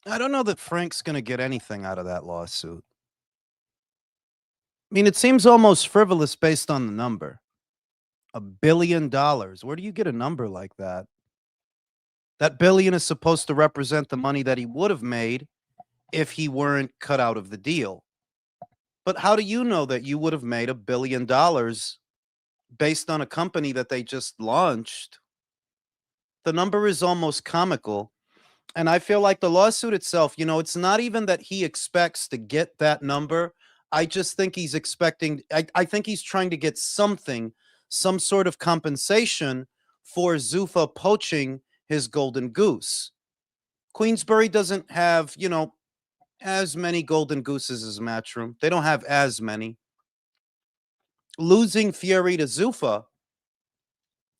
I don't know that Frank's going to get anything out of that lawsuit. I mean, it seems almost frivolous based on the number. $1 billion. Where do you get a number like that? That billion is supposed to represent the money that he would have made if he weren't cut out of the deal. But how do you know that you would have made $1 billion based on a company that they just launched? The number is almost comical. And I feel like the lawsuit itself, it's not even that he expects to get that number. I just think he's expecting, I think he's trying to get something, some sort of compensation for Zuffa poaching his golden goose. Queensbury doesn't have, as many golden gooses as Matchroom. They don't have as many. Losing Fury to Zuffa,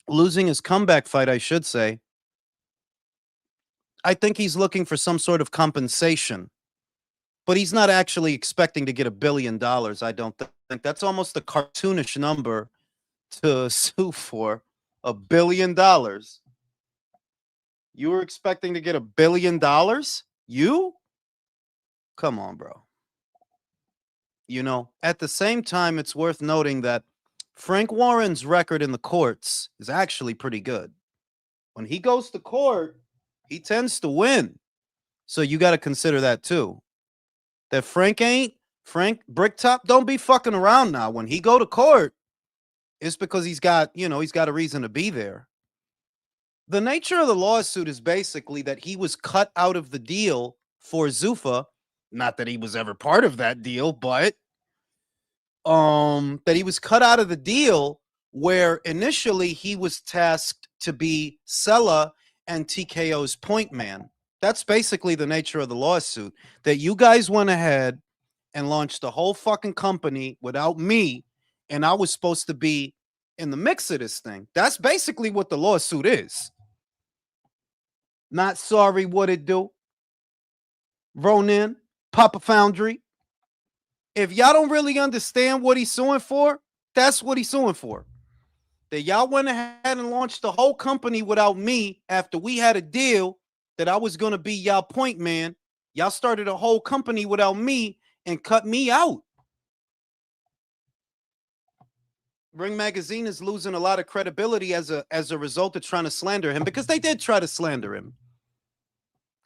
losing his comeback fight, I should say, I think he's looking for some sort of compensation, but he's not actually expecting to get $1 billion. I don't think that's almost a cartoonish number to sue for. $1 billion. You were expecting to get $1 billion? You? Come on, bro. At the same time, it's worth noting that Frank Warren's record in the courts is actually pretty good. When he goes to court, he tends to win. So you got to consider that too. That Frank Bricktop don't be fucking around now. When he go to court, it's because he's got a reason to be there. The nature of the lawsuit is basically that he was cut out of the deal for Zuffa. Not that he was ever part of that deal, but that he was cut out of the deal where initially he was tasked to be Sella and TKO's point man. That's basically the nature of the lawsuit. That you guys went ahead and launched a whole fucking company without me, and I was supposed to be in the mix of this thing. That's basically what the lawsuit is. Not sorry what it do. Ronin, Papa Foundry. If y'all don't really understand what he's suing for, that's what he's suing for. That y'all went ahead and launched the whole company without me after we had a deal that I was going to be y'all point man. Y'all started a whole company without me and cut me out. Ring Magazine is losing a lot of credibility as a result of trying to slander him, because they did try to slander him.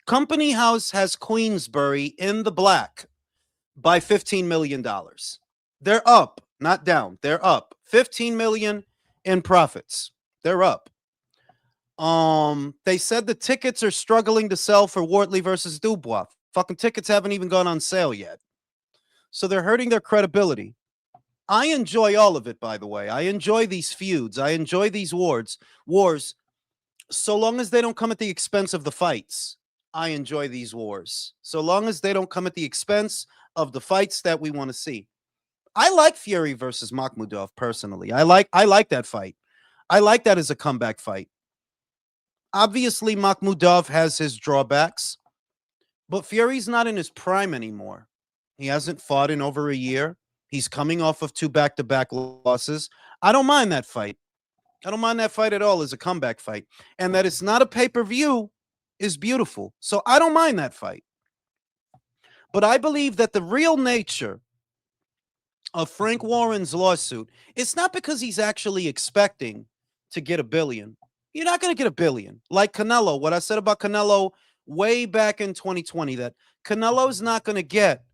Company House has Queensbury in the black by $15 million. They're up, not down. They're up. $15 million in profits. They're up. They said the tickets are struggling to sell for Wortley versus Dubois. Fucking tickets haven't even gone on sale yet. So they're hurting their credibility. I enjoy all of it, by the way. I enjoy these feuds. I enjoy these wars, so long as they don't come at the expense of the fights. I enjoy these wars, so long as they don't come at the expense of the fights that we want to see. I like Fury versus Makhmudov personally. I like that fight. I like that as a comeback fight. Obviously, Makhmudov has his drawbacks, but Fury's not in his prime anymore. He hasn't fought in over a year. He's coming off of 2 back-to-back losses. I don't mind that fight. I don't mind that fight at all as a comeback fight. And that it's not a pay-per-view is beautiful. So I don't mind that fight. But I believe that the real nature of Frank Warren's lawsuit, it's not because he's actually expecting to get $1 billion. You're not going to get $1 billion. Like Canelo, what I said about Canelo way back in 2020, that Canelo's not going to get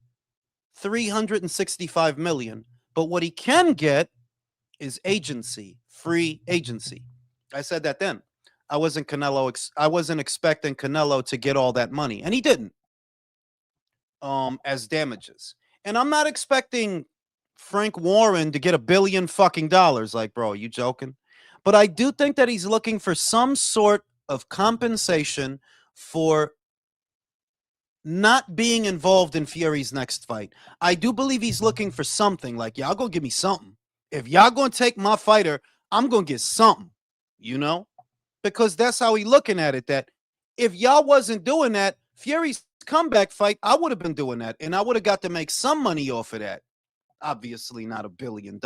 $365 million. But what he can get is agency, free agency. I said that then. I wasn't expecting Canelo to get all that money, and he didn't. As damages. And I'm not expecting Frank Warren to get $1 billion fucking dollars. Like, bro, are you joking? But I do think that he's looking for some sort of compensation for not being involved in Fury's next fight. I do believe he's looking for something. Like, y'all gonna give me something. If y'all gonna take my fighter, I'm gonna get something, because that's how he looking at it. That if y'all wasn't doing that, Fury's comeback fight, I would have been doing that, and I would have got to make some money off of that. Obviously not $1 billion.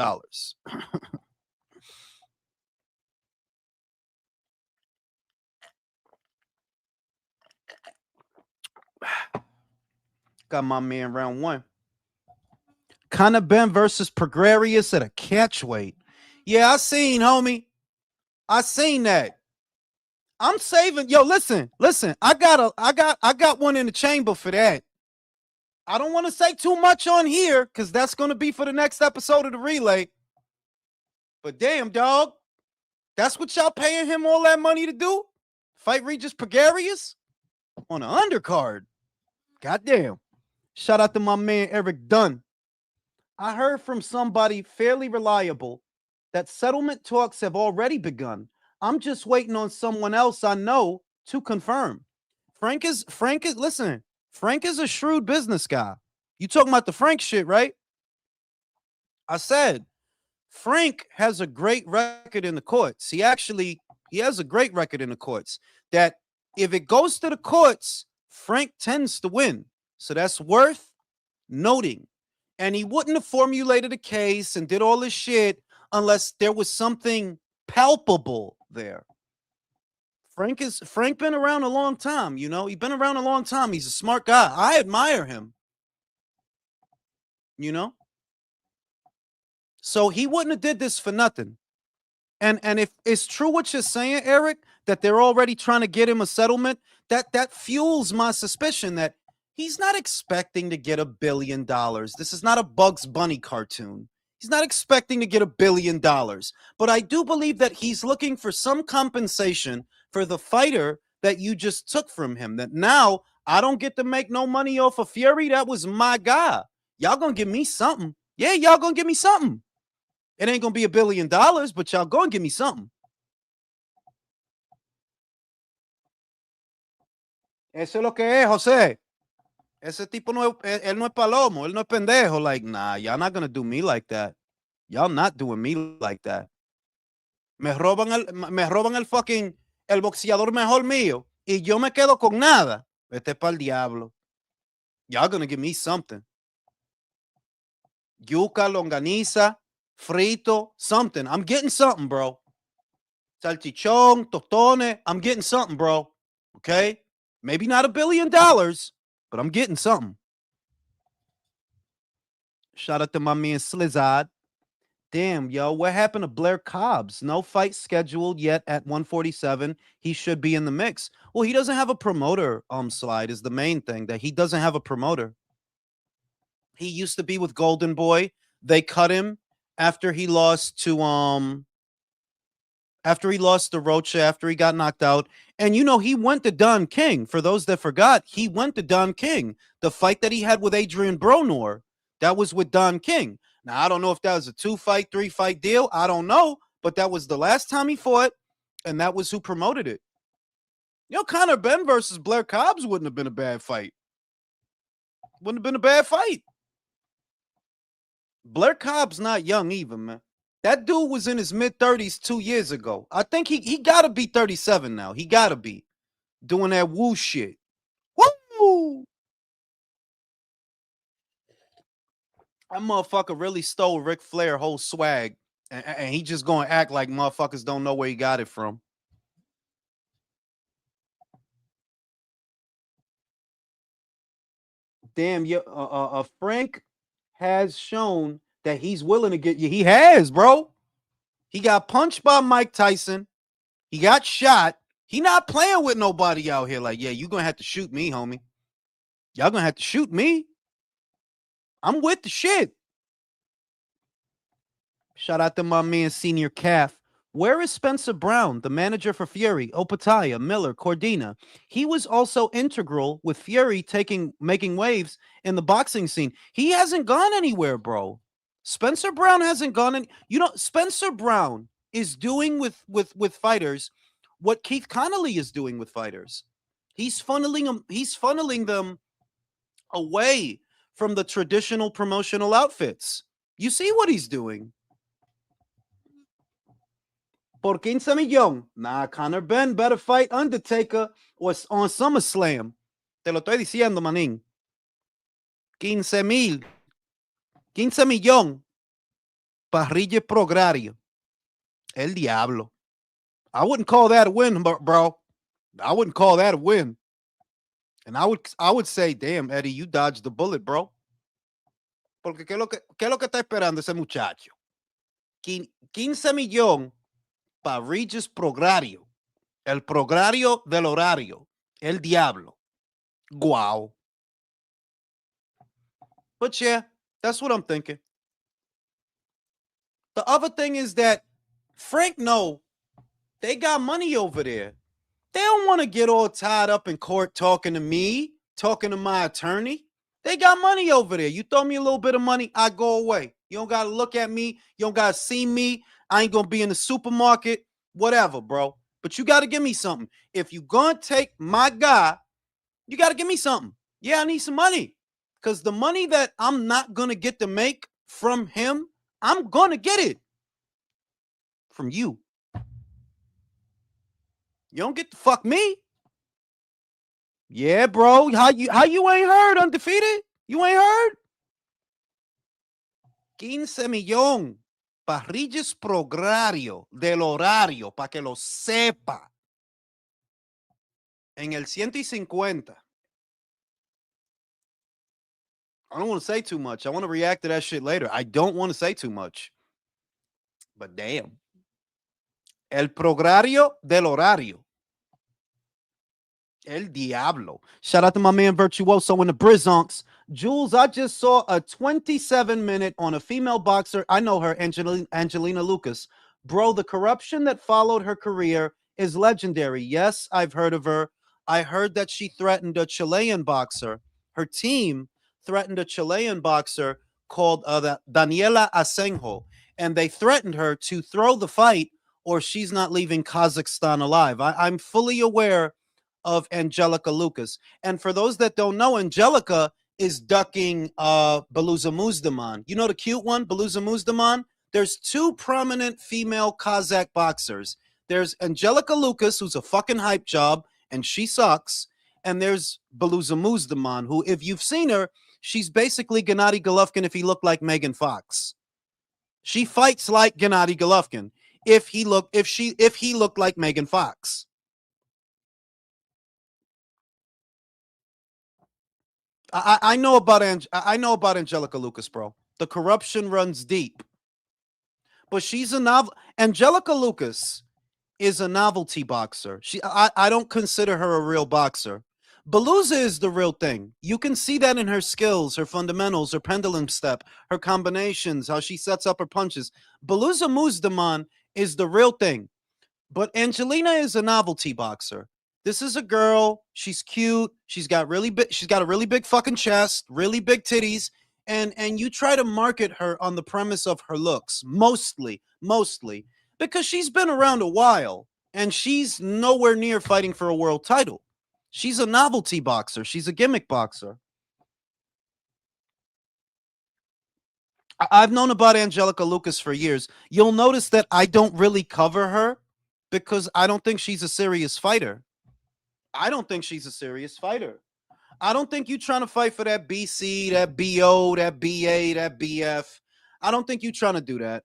Got my man round one. Conor Ben versus Prograrius at a catchweight. Yeah, I seen, homie. I seen that. I'm saving. Yo, listen. I got one in the chamber for that. I don't want to say too much on here because that's going to be for the next episode of the relay. But damn, dog, that's what y'all paying him all that money to do? Fight Regis Pregarius on an undercard. Goddamn. Shout out to my man Eric Dunn. I heard from somebody fairly reliable that settlement talks have already begun. I'm just waiting on someone else I know to confirm. Frank is listen, Frank is a shrewd business guy. You talking about the Frank shit, right? I said Frank has a great record in the courts. He has a great record in the courts. That if it goes to the courts, Frank tends to win. So that's worth noting. And he wouldn't have formulated a case and did all this shit unless there was something palpable there. Frank been around a long time, you know. He's been around a long time. He's a smart guy. I admire him. You know? So he wouldn't have did this for nothing. And if it's true what you're saying, Eric, that they're already trying to get him a settlement, that fuels my suspicion that he's not expecting to get $1 billion. This is not a Bugs Bunny cartoon. He's not expecting to get $1 billion. But I do believe that he's looking for some compensation for the fighter that you just took from him. That now I don't get to make no money off of Fury. That was my guy. Y'all gonna give me something. Yeah, y'all gonna give me something. It ain't gonna be $1 billion, but y'all gonna give me something. Eso es lo que es, Jose. Ese tipo no es, él no es palomo, él no es pendejo. Like, nah, y'all not gonna do me like that. Y'all not doing me like that. Me roban el fucking, el boxeador mejor mío, y yo me quedo con nada. Vete pa'l diablo. Y'all gonna give me something. Yuca, longaniza, frito, something. I'm getting something, bro. Salchichón, tostones. I'm getting something, bro. Okay? Maybe not $1 billion, but I'm getting something. Shout out to my man Slizzard. Damn, yo, what happened to Blair Cobbs? No fight scheduled yet at 147. He should be in the mix. Well, he doesn't have a promoter, Slide, is the main thing, that he doesn't have a promoter. He used to be with Golden Boy. They cut him after he lost to Rocha, after he got knocked out. And you know, he went to Don King. For those that forgot, he went to Don King. The fight that he had with Adrian Bronor, that was with Don King. Now, I don't know if that was a 2-fight, 3-fight deal. I don't know. But that was the last time he fought, and that was who promoted it. You know, Conor Ben versus Blair Cobbs wouldn't have been a bad fight. Wouldn't have been a bad fight. Blair Cobb's not young either, man. That dude was in his mid-30s 2 years ago. I think he got to be 37 now. He got to be doing that woo shit. Woo! That motherfucker really stole Ric Flair's whole swag, and he just going to act like motherfuckers don't know where he got it from. Damn, Frank has shown that he's willing to get you. He has, bro. He got punched by Mike Tyson. He got shot. He not playing with nobody out here. Like, yeah, you going to have to shoot me, homie. Y'all going to have to shoot me. I'm with the shit. Shout out to my man, Senior Calf. Where is Spencer Brown, the manager for Fury, Opataya, Miller, Cordina? He was also integral with Fury making waves in the boxing scene. He hasn't gone anywhere, bro. Spencer Brown hasn't gone in. You know, Spencer Brown is doing with fighters what Keith Connolly is doing with fighters. He's funneling them away from the traditional promotional outfits. You see what he's doing. Por 15 millones. Nah, Conor Ben better fight Undertaker or on SummerSlam. Te lo estoy diciendo, manín. 15 millones. Parrilla Progrario. El diablo. I wouldn't call that a win, bro. I wouldn't call that a win. And I would say, damn, Eddie, you dodged the bullet, bro. Porque ¿qué es lo que está esperando ese muchacho? 15 millones para Regis Progrario. El Progrario del horario. El diablo. Wow. But yeah, that's what I'm thinking. The other thing is that Frank, no, they got money over there. They don't want to get all tied up in court talking to me, talking to my attorney. They got money over there. You throw me a little bit of money, I go away. You don't got to look at me. You don't got to see me. I ain't going to be in the supermarket, whatever, bro. But you got to give me something. If you going to take my guy, you got to give me something. Yeah, I need some money. Because the money that I'm not going to get to make from him, I'm going to get it from you. You don't get to fuck me. Yeah, bro. How you ain't heard undefeated? You ain't heard? 15 millones. Parrillas Progrario del horario, para que lo sepa. En el 150. I don't want to say too much. I want to react to that shit later. I don't want to say too much. But damn. El Progrario del horario. El Diablo. Shout out to my man Virtuoso in the Brizonks. Jules, I just saw a 27-minute on a female boxer. I know her, Angelina Lucas. Bro, the corruption that followed her career is legendary. Yes, I've heard of her. I heard that she threatened a Chilean boxer. Her team threatened a Chilean boxer called Daniela Asenjo, and they threatened her to throw the fight or she's not leaving Kazakhstan alive. I'm fully aware of Angelica Lucas. And for those that don't know, Angelica is ducking Beluza Muzdaman. You know the cute one, Beluza Muzdaman? There's two prominent female Kazakh boxers. There's Angelica Lucas, who's a fucking hype job, and she sucks. And there's Beluza Muzdaman, who, if you've seen her, she's basically Gennady Golovkin if he looked like Megan Fox. She fights like Gennady Golovkin if he looked like Megan Fox. I know about Angelica Lucas, bro. The corruption runs deep. But she's a novel. Angelica Lucas is a novelty boxer. I don't consider her a real boxer. Beluza is the real thing. You can see that in her skills, her fundamentals, her pendulum step, her combinations, how she sets up her punches. Beluza Muzdaman is the real thing. But Angelina is a novelty boxer. This is a girl. She's cute. She's got a really big fucking chest, really big titties, and you try to market her on the premise of her looks, mostly, because she's been around a while and she's nowhere near fighting for a world title. She's a novelty boxer. She's a gimmick boxer. I've known about Angelica Lucas for years. You'll notice that I don't really cover her because I don't think she's a serious fighter. I don't think she's a serious fighter. I don't think you trying to fight for that BC, that BO, that BA, that BF. I don't think you trying to do that.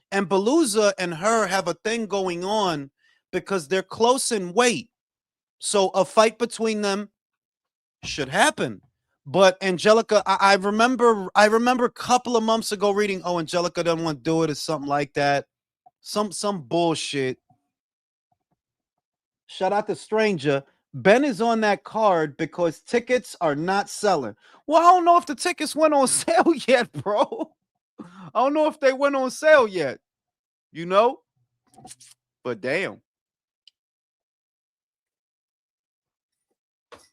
And Beluza and her have a thing going on because they're close in weight. So a fight between them should happen. But Angelica, I remember a couple of months ago reading, oh, Angelica doesn't want to do it or something like that. Some bullshit. Shout out to Stranger. Ben is on that card because tickets are not selling. Well, I don't know if the tickets went on sale yet, bro. I don't know if they went on sale yet. You know? But damn.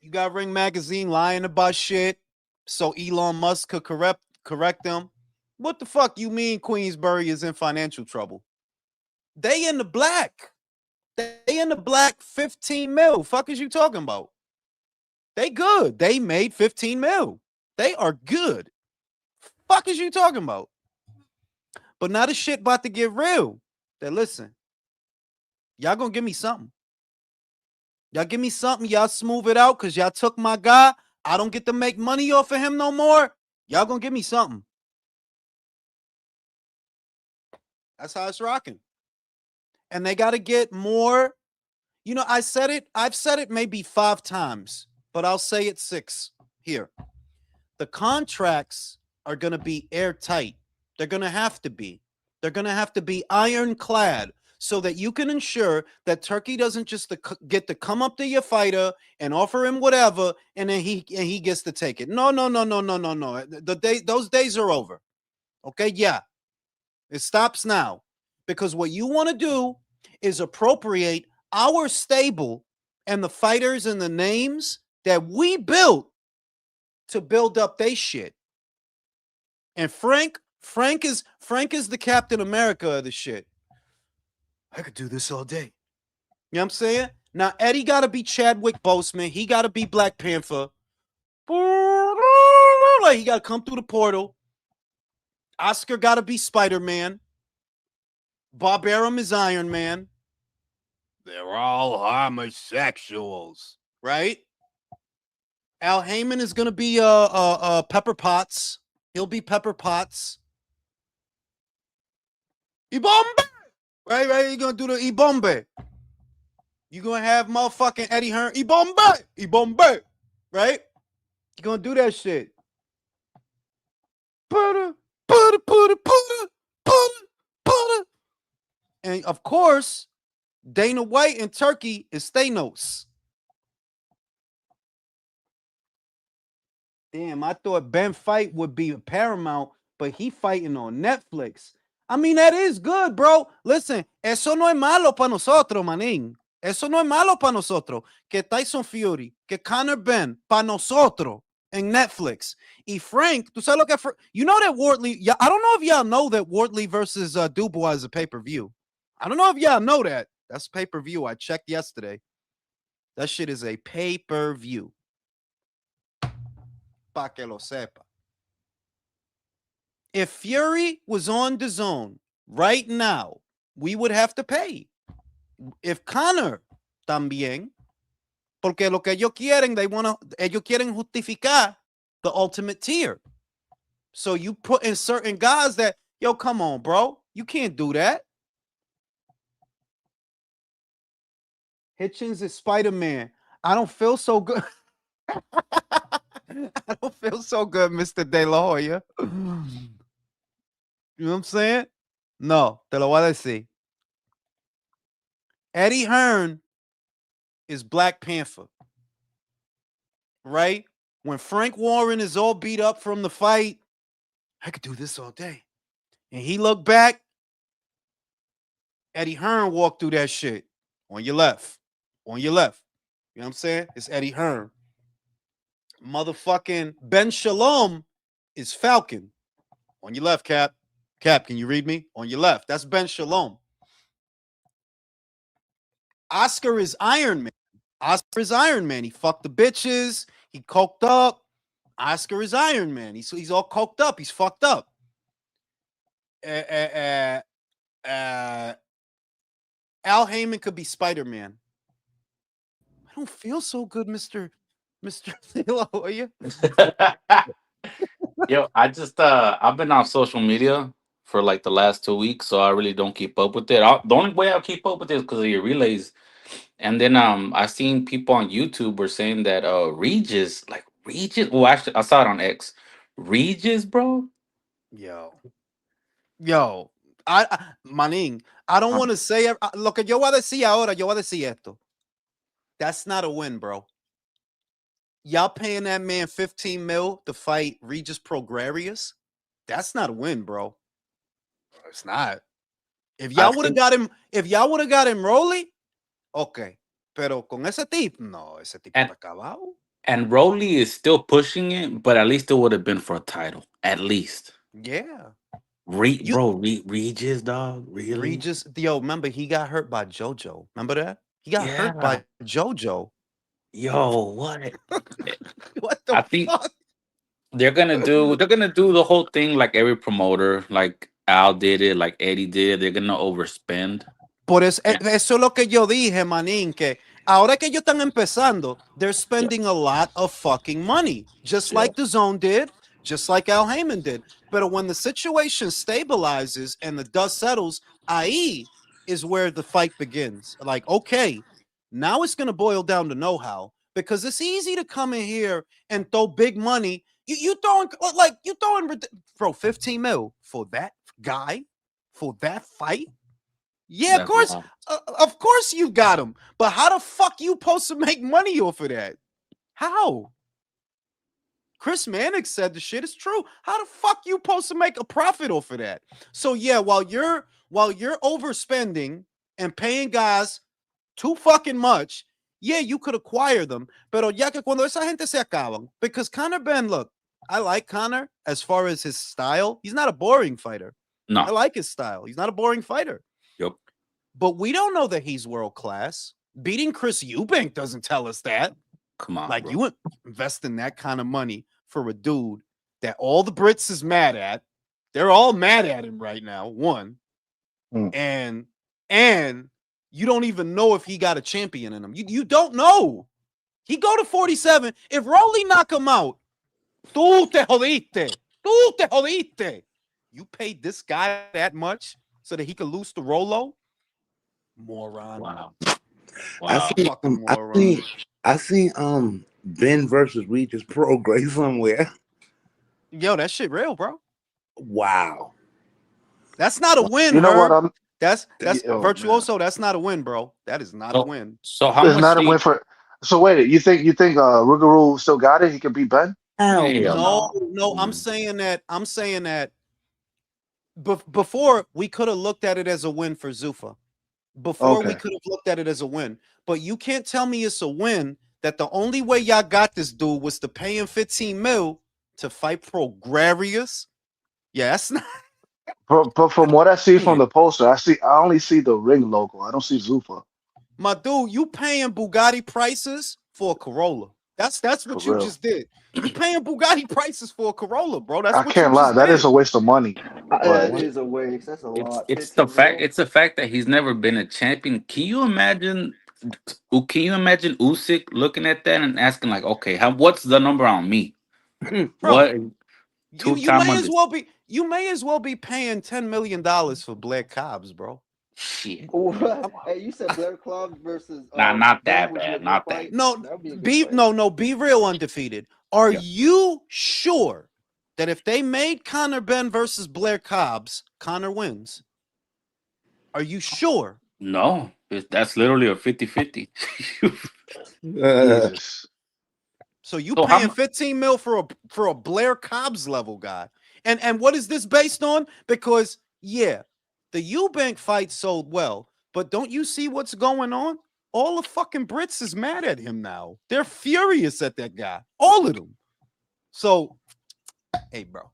You got Ring Magazine lying about shit so Elon Musk could correct them. What the fuck you mean Queensbury is in financial trouble? They in the black. They in the black 15 mil. Fuck is you talking about? They good. They made 15 mil. They are good. Fuck is you talking about? But now the shit about to get real. That listen, y'all gonna give me something. Y'all give me something. Y'all smooth it out because y'all took my guy. I don't get to make money off of him no more. Y'all gonna give me something. That's how it's rocking. And they got to get more. You know, I've said it maybe 5 times. but I'll say it 6 here. The contracts are going to be airtight. They're going to have to be. They're going to have to be ironclad so that you can ensure that Turkey doesn't just get to come up to your fighter and offer him whatever, and then he gets to take it. No, no, no, no, no, no, no. Those days are over. Okay, yeah. It stops now. Because what you want to do is appropriate our stable and the fighters and the names that we built to build up they shit. And Frank is the Captain America of the shit. I could do this all day. You know what I'm saying? Now Eddie gotta be Chadwick Boseman. He gotta be Black Panther. He gotta come through the portal. Oscar gotta be Spider-Man. Bob Arum is Iron Man. They're all homosexuals, right? Al Heyman is gonna be Pepper Potts. He'll be Pepper Potts. Ibombe! Right? You're gonna do the Ibombe. You're gonna have motherfucking Eddie Hearn. Ibombe! Right? You're gonna do that shit. And of course, Dana White in Turkey is Thanos. Damn, I thought Ben fight would be Paramount, but he fighting on Netflix. I mean, that is good, bro. Listen, eso no es malo para nosotros, manín. Eso no es malo para nosotros. Que Tyson Fury, que Conor Ben, para nosotros en Netflix. Y Frank, tú sabes lo que you know that Wardley, I don't know if y'all know that Wardley versus Dubois is a pay-per-view. I don't know if y'all know that. That's pay-per-view. I checked yesterday. That shit is a pay-per-view. Pa que lo sepa. If Fury was on DAZN right now, we would have to pay. If Conor también, porque lo que ellos quieren, ellos quieren justificar the ultimate tier. So you put in certain guys that, yo, come on, bro. You can't do that. Hitchens is Spider-Man. I don't feel so good. I don't feel so good, Mr. De La Hoya. You know what I'm saying? No, te lo voy a decir. Eddie Hearn is Black Panther. Right? When Frank Warren is all beat up from the fight, I could do this all day. And he looked back, Eddie Hearn walked through that shit. On your left. On your left. You know what I'm saying? It's Eddie Hearn. Motherfucking Ben Shalom is Falcon. On your left, Cap. Cap, can you read me? On your left. That's Ben Shalom. Oscar is Iron Man. Oscar is Iron Man. He fucked the bitches. He coked up. Oscar is Iron Man. He's all coked up. He's fucked up. Al Heyman could be Spider-Man. I don't feel so good, Mr. Taylor. Yo, I just I've been on social media for like the last 2 weeks, so I really don't keep up with it. The only way I'll keep up with it is because of your relays. And then I seen people on YouTube were saying that Regis. Well, actually I saw it on X. Regis, bro. Yo, manín, I don't want to say lo que yo voy a decir ahora, yo voy a decir esto. That's not a win, bro. Y'all paying that man 15 mil to fight Regis Prograrius? That's not a win, bro. It's not. If y'all would have got him Rolly, okay. Pero con ese tipo, no, ese tipo está acabado. And Rolly is still pushing it, but at least it would have been for a title. At least. Yeah. Regis, dog. Really? Regis, yo, remember he got hurt by JoJo. Remember that? He got hurt by JoJo. Yo, what? What the fuck? They're gonna do the whole thing like every promoter, like Al did it, like Eddie did. They're gonna overspend. Por eso, eso es lo que yo dije, manín, que ahora que ellos están empezando, they're spending a lot of fucking money, just like DAZN did, just like Al Heyman did. But when the situation stabilizes and the dust settles, ahí is where the fight begins. Like, okay, now it's going to boil down to know-how, because it's easy to come in here and throw big money. You throwing bro 15 mil for that guy for that fight. Yeah, That's wild. of course you got him. But how the fuck you supposed to make money off of that? How? Chris Mannix said the shit is true. How the fuck you supposed to make a profit off of that? So yeah, while you're overspending and paying guys too fucking much, yeah, you could acquire them. Pero ya que cuando esa gente se acaban, because Conor Ben, look, I like Conor as far as his style. He's not a boring fighter. No. I like his style. He's not a boring fighter. Yep. But we don't know that he's world class. Beating Chris Eubank doesn't tell us that. Come on, Like bro. you investing that kind of money for a dude that all the Brits is mad at. They're all mad at him right now. One. And you don't even know if he got a champion in him. You don't know. He go to 47. If Rolly knock him out, tú te jodiste. Tú te jodiste. You paid this guy that much so that he could lose to Rolo? Moron. Wow. Fucking moron. I seen Ben versus Regis Progress somewhere. Yo, that shit real, bro. Wow. That's not a win. You know what? Herb. That's Oh, virtuoso. Man. That's not a win, bro. That is not a win. So how it's much? not a win for. So wait, you think Rougarou still got it? He can beat Ben? Hell No. I'm saying that before we could have looked at it as a win for Zuffa. Before we could have looked at it as a win. But you can't tell me it's a win that the only way y'all got this dude was to pay him 15 mil to fight Prograrius. Yeah, that's not. But from what I see from the poster, I only see the ring logo. I don't see Zuffa. My dude, you paying Bugatti prices for a Corolla. That's what you just did. You paying Bugatti prices for a Corolla, bro. That's I what can't you lie. just That did. is a waste of money. That is a waste. That's a lot. It's the 15 fact. mil. It's the fact that he's never been a champion. Can you imagine? Can you imagine Usyk looking at that and asking like, okay, what's the number on me? Bro, What? You may as well be paying $10 million for Blair Cobbs, bro. Shit. What? Hey, you said Blair Club versus Nah, not Ben that would be a bad. good Not that. fight? No, That would be a good fight. be real undefeated. Are Yeah. you sure that if they made Conor Ben versus Blair Cobbs, Conor wins? Are you sure? No, that's literally a 50-50. Jesus. So you So how paying 15 mil for a Blair Cobbs level guy. And what is this based on? Because yeah, the Eubank fight sold well, but don't you see what's going on? All the fucking Brits is mad at him now. They're furious at that guy. All of them. So, hey, bro.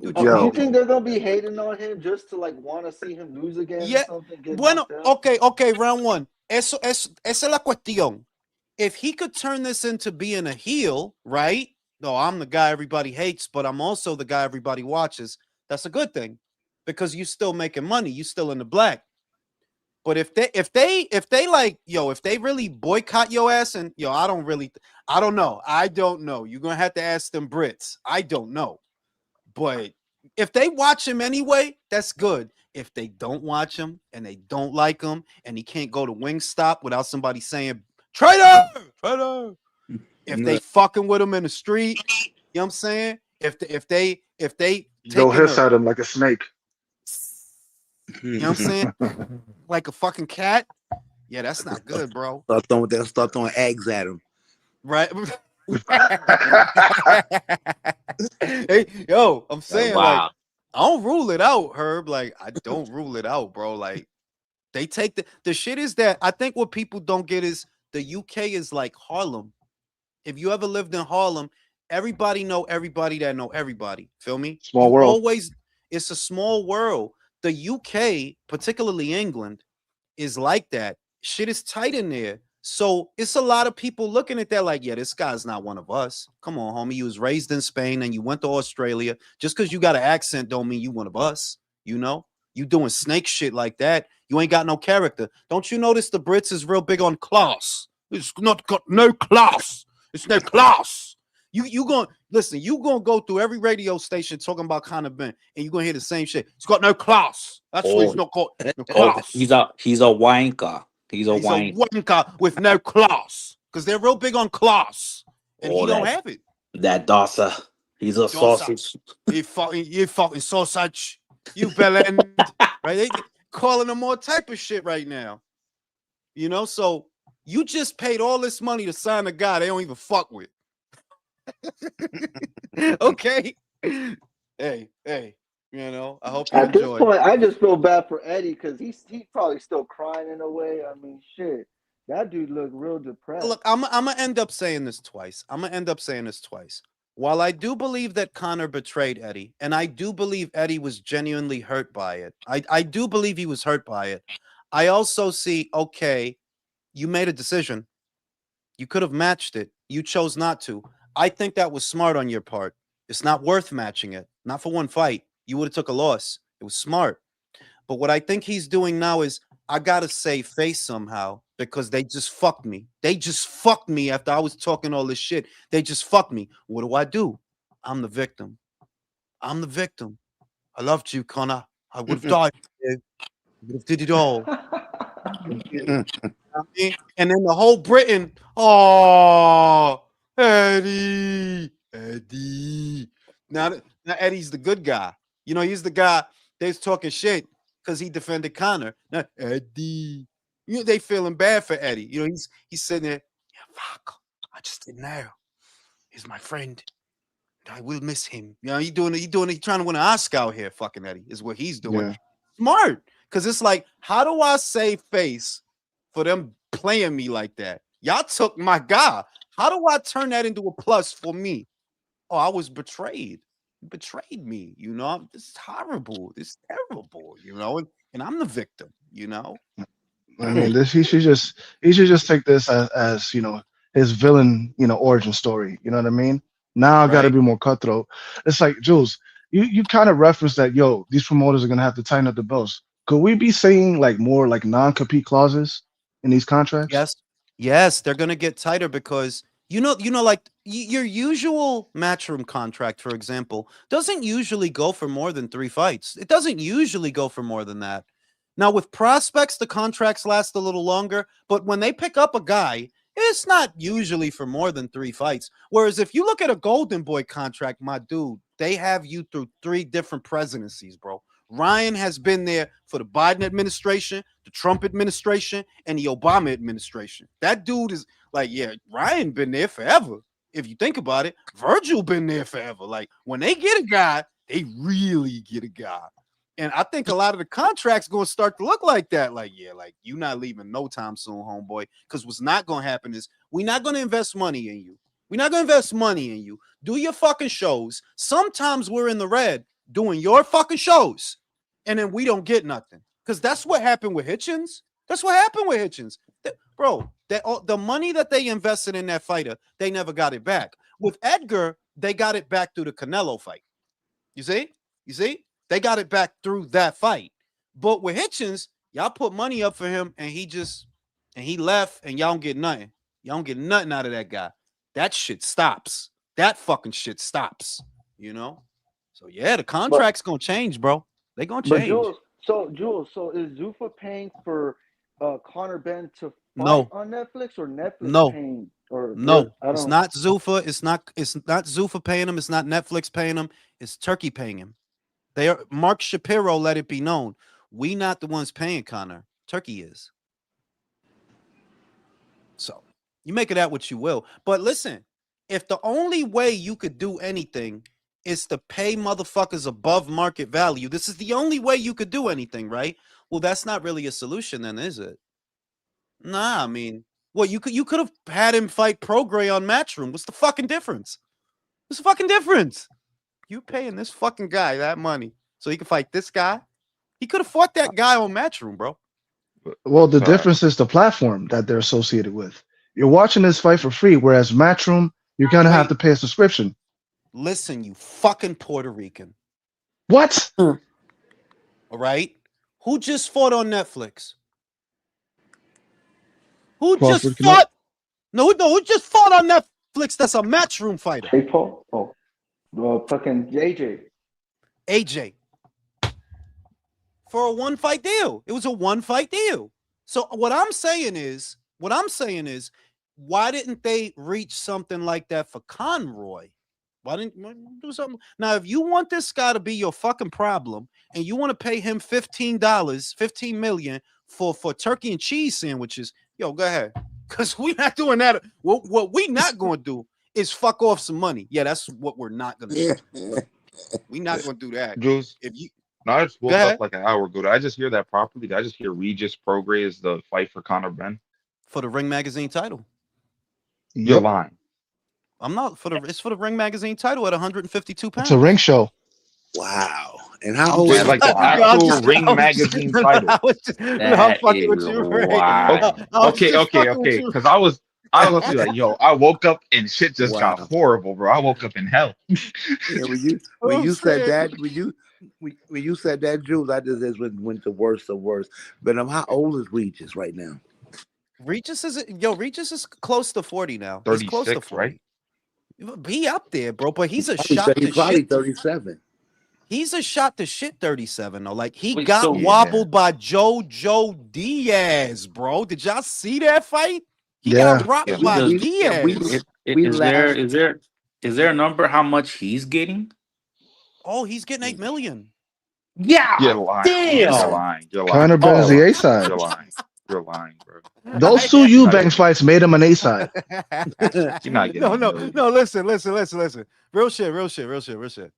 Do Yo. you think they're gonna be hating on him just to like want to see him lose again Yeah. or something? Get Bueno, knocked out? okay, round one. Esa es la cuestión. If he could turn this into being a heel, right? No, I'm the guy everybody hates, but I'm also the guy everybody watches. That's a good thing because you still making money. You still in the black. But if they like, yo, if they really boycott your ass and yo, I don't know. You're gonna have to ask them Brits. I don't know. But if they watch him anyway, that's good. If they don't watch him and they don't like him and he can't go to Wingstop without somebody saying traitor. If they fucking with him in the street, you know what I'm saying? If they Go taking hiss at him like a snake. you know what I'm saying? Like a fucking cat. Yeah, that's not good, bro. Start throwing eggs at him. Right? Hey, yo, I'm saying like I don't rule it out, Herb. Like I don't rule it out, bro. Like they take the shit is that I think what people don't get is the UK is like Harlem. If you ever lived in Harlem, everybody know everybody that know everybody. Feel me? Small world. It's a small world. The UK, particularly England, is like that. Shit is tight in there. So it's a lot of people looking at that like, yeah, this guy's not one of us. Come on, homie. You was raised in Spain and you went to Australia. Just because you got an accent don't mean you one of us. You know? You doing snake shit like that. You ain't got no character. Don't you notice the Brits is real big on class? It's not got no class. It's no class. You gonna listen, you gonna go through every radio station talking about Conor Ben, and you're gonna hear the same shit. It's got no class. That's why he's not got no class. He's a wanker. He's a He's wanker. a wanker with no class. because they're real big on class, and he don't have it. That Dawsa. He's a Dawsa. sausage. You fucking sausage. You bellend. Right? They calling him all type of shit right now. You know, so you just paid all this money to sign a guy they don't even fuck with. Okay. Hey, you know, I hope you At this enjoy. point, I just feel bad for Eddie because he's probably still crying in a way. I mean, shit, that dude looked real depressed. Look, I'm gonna end up saying this twice. While I do believe that Connor betrayed Eddie, and I do believe Eddie was genuinely hurt by it, I do believe he was hurt by it. I also see, okay, you made a decision. You could have matched it. You chose not to. I think that was smart on your part. It's not worth matching it. Not for one fight. You would have took a loss. It was smart. But what I think he's doing now is I gotta save face somehow because they just fucked me. They just fucked me after I was talking all this shit. They just fucked me. What do? I'm the victim. I loved you, Connor. I would have died. I would have did it all. And then the whole Britain, oh, Eddie. Now Eddie's the good guy. You know, he's the guy that's talking shit because he defended Connor. Now, Eddie. You know, they feeling bad for Eddie. You know, he's sitting there, yeah, fuck. I just didn't know. He's my friend. I will miss him. You know, he's trying to win an Oscar out here, fucking Eddie, is what he's doing. Yeah. Smart. Because it's like, how do I save face for them playing me like that? Y'all took my guy. How do I turn that into a plus for me? Oh, I was betrayed. You betrayed me, you know. This is horrible. This is terrible, you know. And I'm the victim, you know. I mean, he should just take this as his villain origin story. You know what I mean? Now I got to Right. be more cutthroat. It's like Jules, you kind of referenced that these promoters are gonna have to tighten up the belts. Could we be seeing like more like non-compete clauses in these contracts? Yes, they're gonna get tighter because like your usual matchroom contract, for example, doesn't usually go for more than 3 fights. It doesn't usually go for more than that. Now with prospects, the contracts last a little longer, but when they pick up a guy, it's not usually for more than 3 fights. Whereas if you look at a Golden Boy contract, my dude, they have you through 3 different presidencies, bro. Ryan has been there for the Biden administration, the Trump administration, and the Obama administration. That dude is like, yeah, Ryan been there forever. If you think about it, Virgil been there forever. Like when they get a guy, they really get a guy. And I think a lot of the contracts going to start to look like that. Like, yeah, like you not leaving no time soon, homeboy. Because what's not going to happen is we're not going to invest money in you. We're not going to invest money in you. Do your fucking shows. Sometimes we're in the red doing your fucking shows, and then we don't get nothing. Because that's what happened with Hitchens. Bro, the money that they invested in that fighter, they never got it back. With Edgar, they got it back through the Canelo fight. You see? They got it back through that fight. But with Hitchens, y'all put money up for him, and he left, and y'all don't get nothing. Y'all don't get nothing out of that guy. That shit stops. That fucking shit stops. You know? So yeah, the contract's gonna change, bro. They gonna change. Jules, so is Zuffa paying for Conor Ben to fight No. on Netflix or Netflix No. paying? Or No, I it's don't. not Zuffa. It's not Zuffa paying him. It's not Netflix paying him. It's Turkey paying him. They are Mark Shapiro let it be known. We not the ones paying Connor. Turkey is. So you make of that what you will. But listen, if the only way you could do anything is to pay motherfuckers above market value, this is the only way you could do anything, right? Well, that's not really a solution, then, is it? Nah, I mean, well, you could have had him fight Prograis on Matchroom. What's the fucking difference? What's the fucking difference? You paying this fucking guy that money so he can fight this guy? He could have fought that guy on Matchroom, bro. Well, the All right. difference is the platform that they're associated with. You're watching this fight for free, whereas Matchroom, you're gonna have Wait. to pay a subscription. Listen, you fucking Puerto Rican. What? All right? Who just fought on Netflix? Who Crawford just Connect. fought? No, who just fought on Netflix that's a Matchroom fighter? Hey Paul. Oh, fucking JJ. AJ. For a 1-fight deal. It was a 1-fight deal. So what I'm saying is, why didn't they reach something like that for Conroy? Why didn't do something? Now, if you want this guy to be your fucking problem and you want to pay him $15, 15 million for turkey and cheese sandwiches, yo, go ahead. Because we're not doing that. What we not going to do is fuck off some money. Yeah, that's what we're not going to do. We're not going to do that. Jules, If you no, I just go woke up ahead like an hour ago. Did I just hear that properly? Did I just hear Regis Prograis is the fight for Conor Ben? for the Ring Magazine title. You're Yep. lying. I'm not for the. It's for the Ring Magazine title at 152 pounds. It's a ring show. Wow. And how I'm old Yeah, is just, he? like the yo, I'm actual just, Ring I'm just, Magazine title. I'm That fucking with is you, Ray. Okay, wild. I'm okay, just okay, fucking with okay. you. Because I was gonna be like, yo, I woke up and shit just got Wow. horrible, bro. I woke up in hell. Yeah, when I'm you said saying, that, when you said that, Jules, I just went to worse or worse. But how old is Regis right now? Regis is close to 40 now. He's close to 36, right? 40. He up there, bro. But he's a Probably, shot he's to probably shit. 37. He's a shot to shit 37 though. Like he Wait, got so Yeah. wobbled by Joe Diaz, bro. Did y'all see that fight? He got Yeah. rocked Yeah, by does Diaz. we is there laughed. is there a number how much he's getting? Oh, he's getting 8 million. You're Yeah, lying. You're damn. lying. You're lying. Conor Ben is You're the lying. A side. You're lying. You're lying, bro. Those I two You're not Eubanks getting. fights made him an A side. You're not getting no, 8 million. no. Listen. Real shit.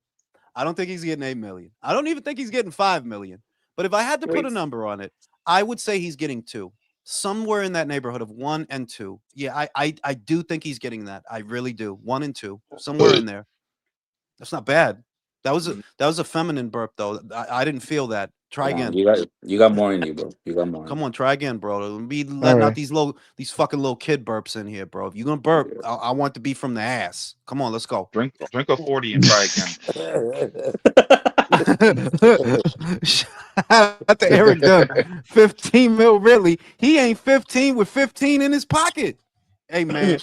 I don't think he's getting 8 million. I don't even think he's getting 5 million. But if I had to put a Wait, number on it, I would say he's getting 2. Somewhere in that neighborhood of 1 and 2. Yeah, I do think he's getting that. I really do. 1 and 2. Somewhere in there. That's not bad. That was a feminine burp though. I didn't feel that. Try nah, again. you got more in you, bro. You got more in Come you. on, try again, bro. Don't be All letting out right. these fucking little kid burps in here, bro. If you're gonna burp, Yeah. I want to be from the ass. Come on, let's go. Drink a 40 and try again. Shout out to Eric Dunn. 15 mil, really. He ain't 15 with 15 in his pocket. Hey man,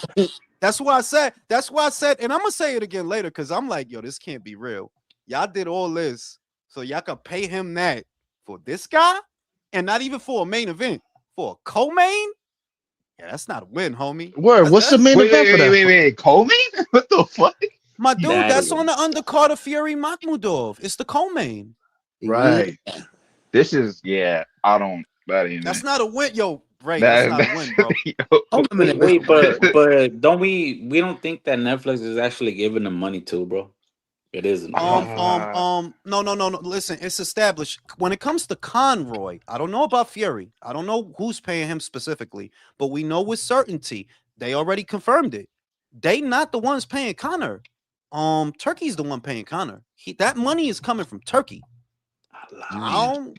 that's why I said, and I'm gonna say it again later because I'm like, yo, this can't be real. Y'all did all this, so y'all can pay him that for this guy, and not even for a main event, for a co-main. Yeah, that's not a win, homie. Word. What's the That's main Wait, event for that? wait. Coleman? What the fuck? my dude. That That's is on the undercard of Fury Makhmudov. It's the co-main. Right. This is I don't. That ain't That's it. not a win, yo, Ray. That's not a win, bro. Hold a wait, minute. wait, but don't we don't think that Netflix is actually giving them money too, bro? It isn't, right? No. Listen, it's established when it comes to Conroy. I don't know about Fury. I don't know who's paying him specifically, but we know with certainty they already confirmed it. They not the ones paying Connor. Turkey's the one paying Connor. That money is coming from Turkey. I don't.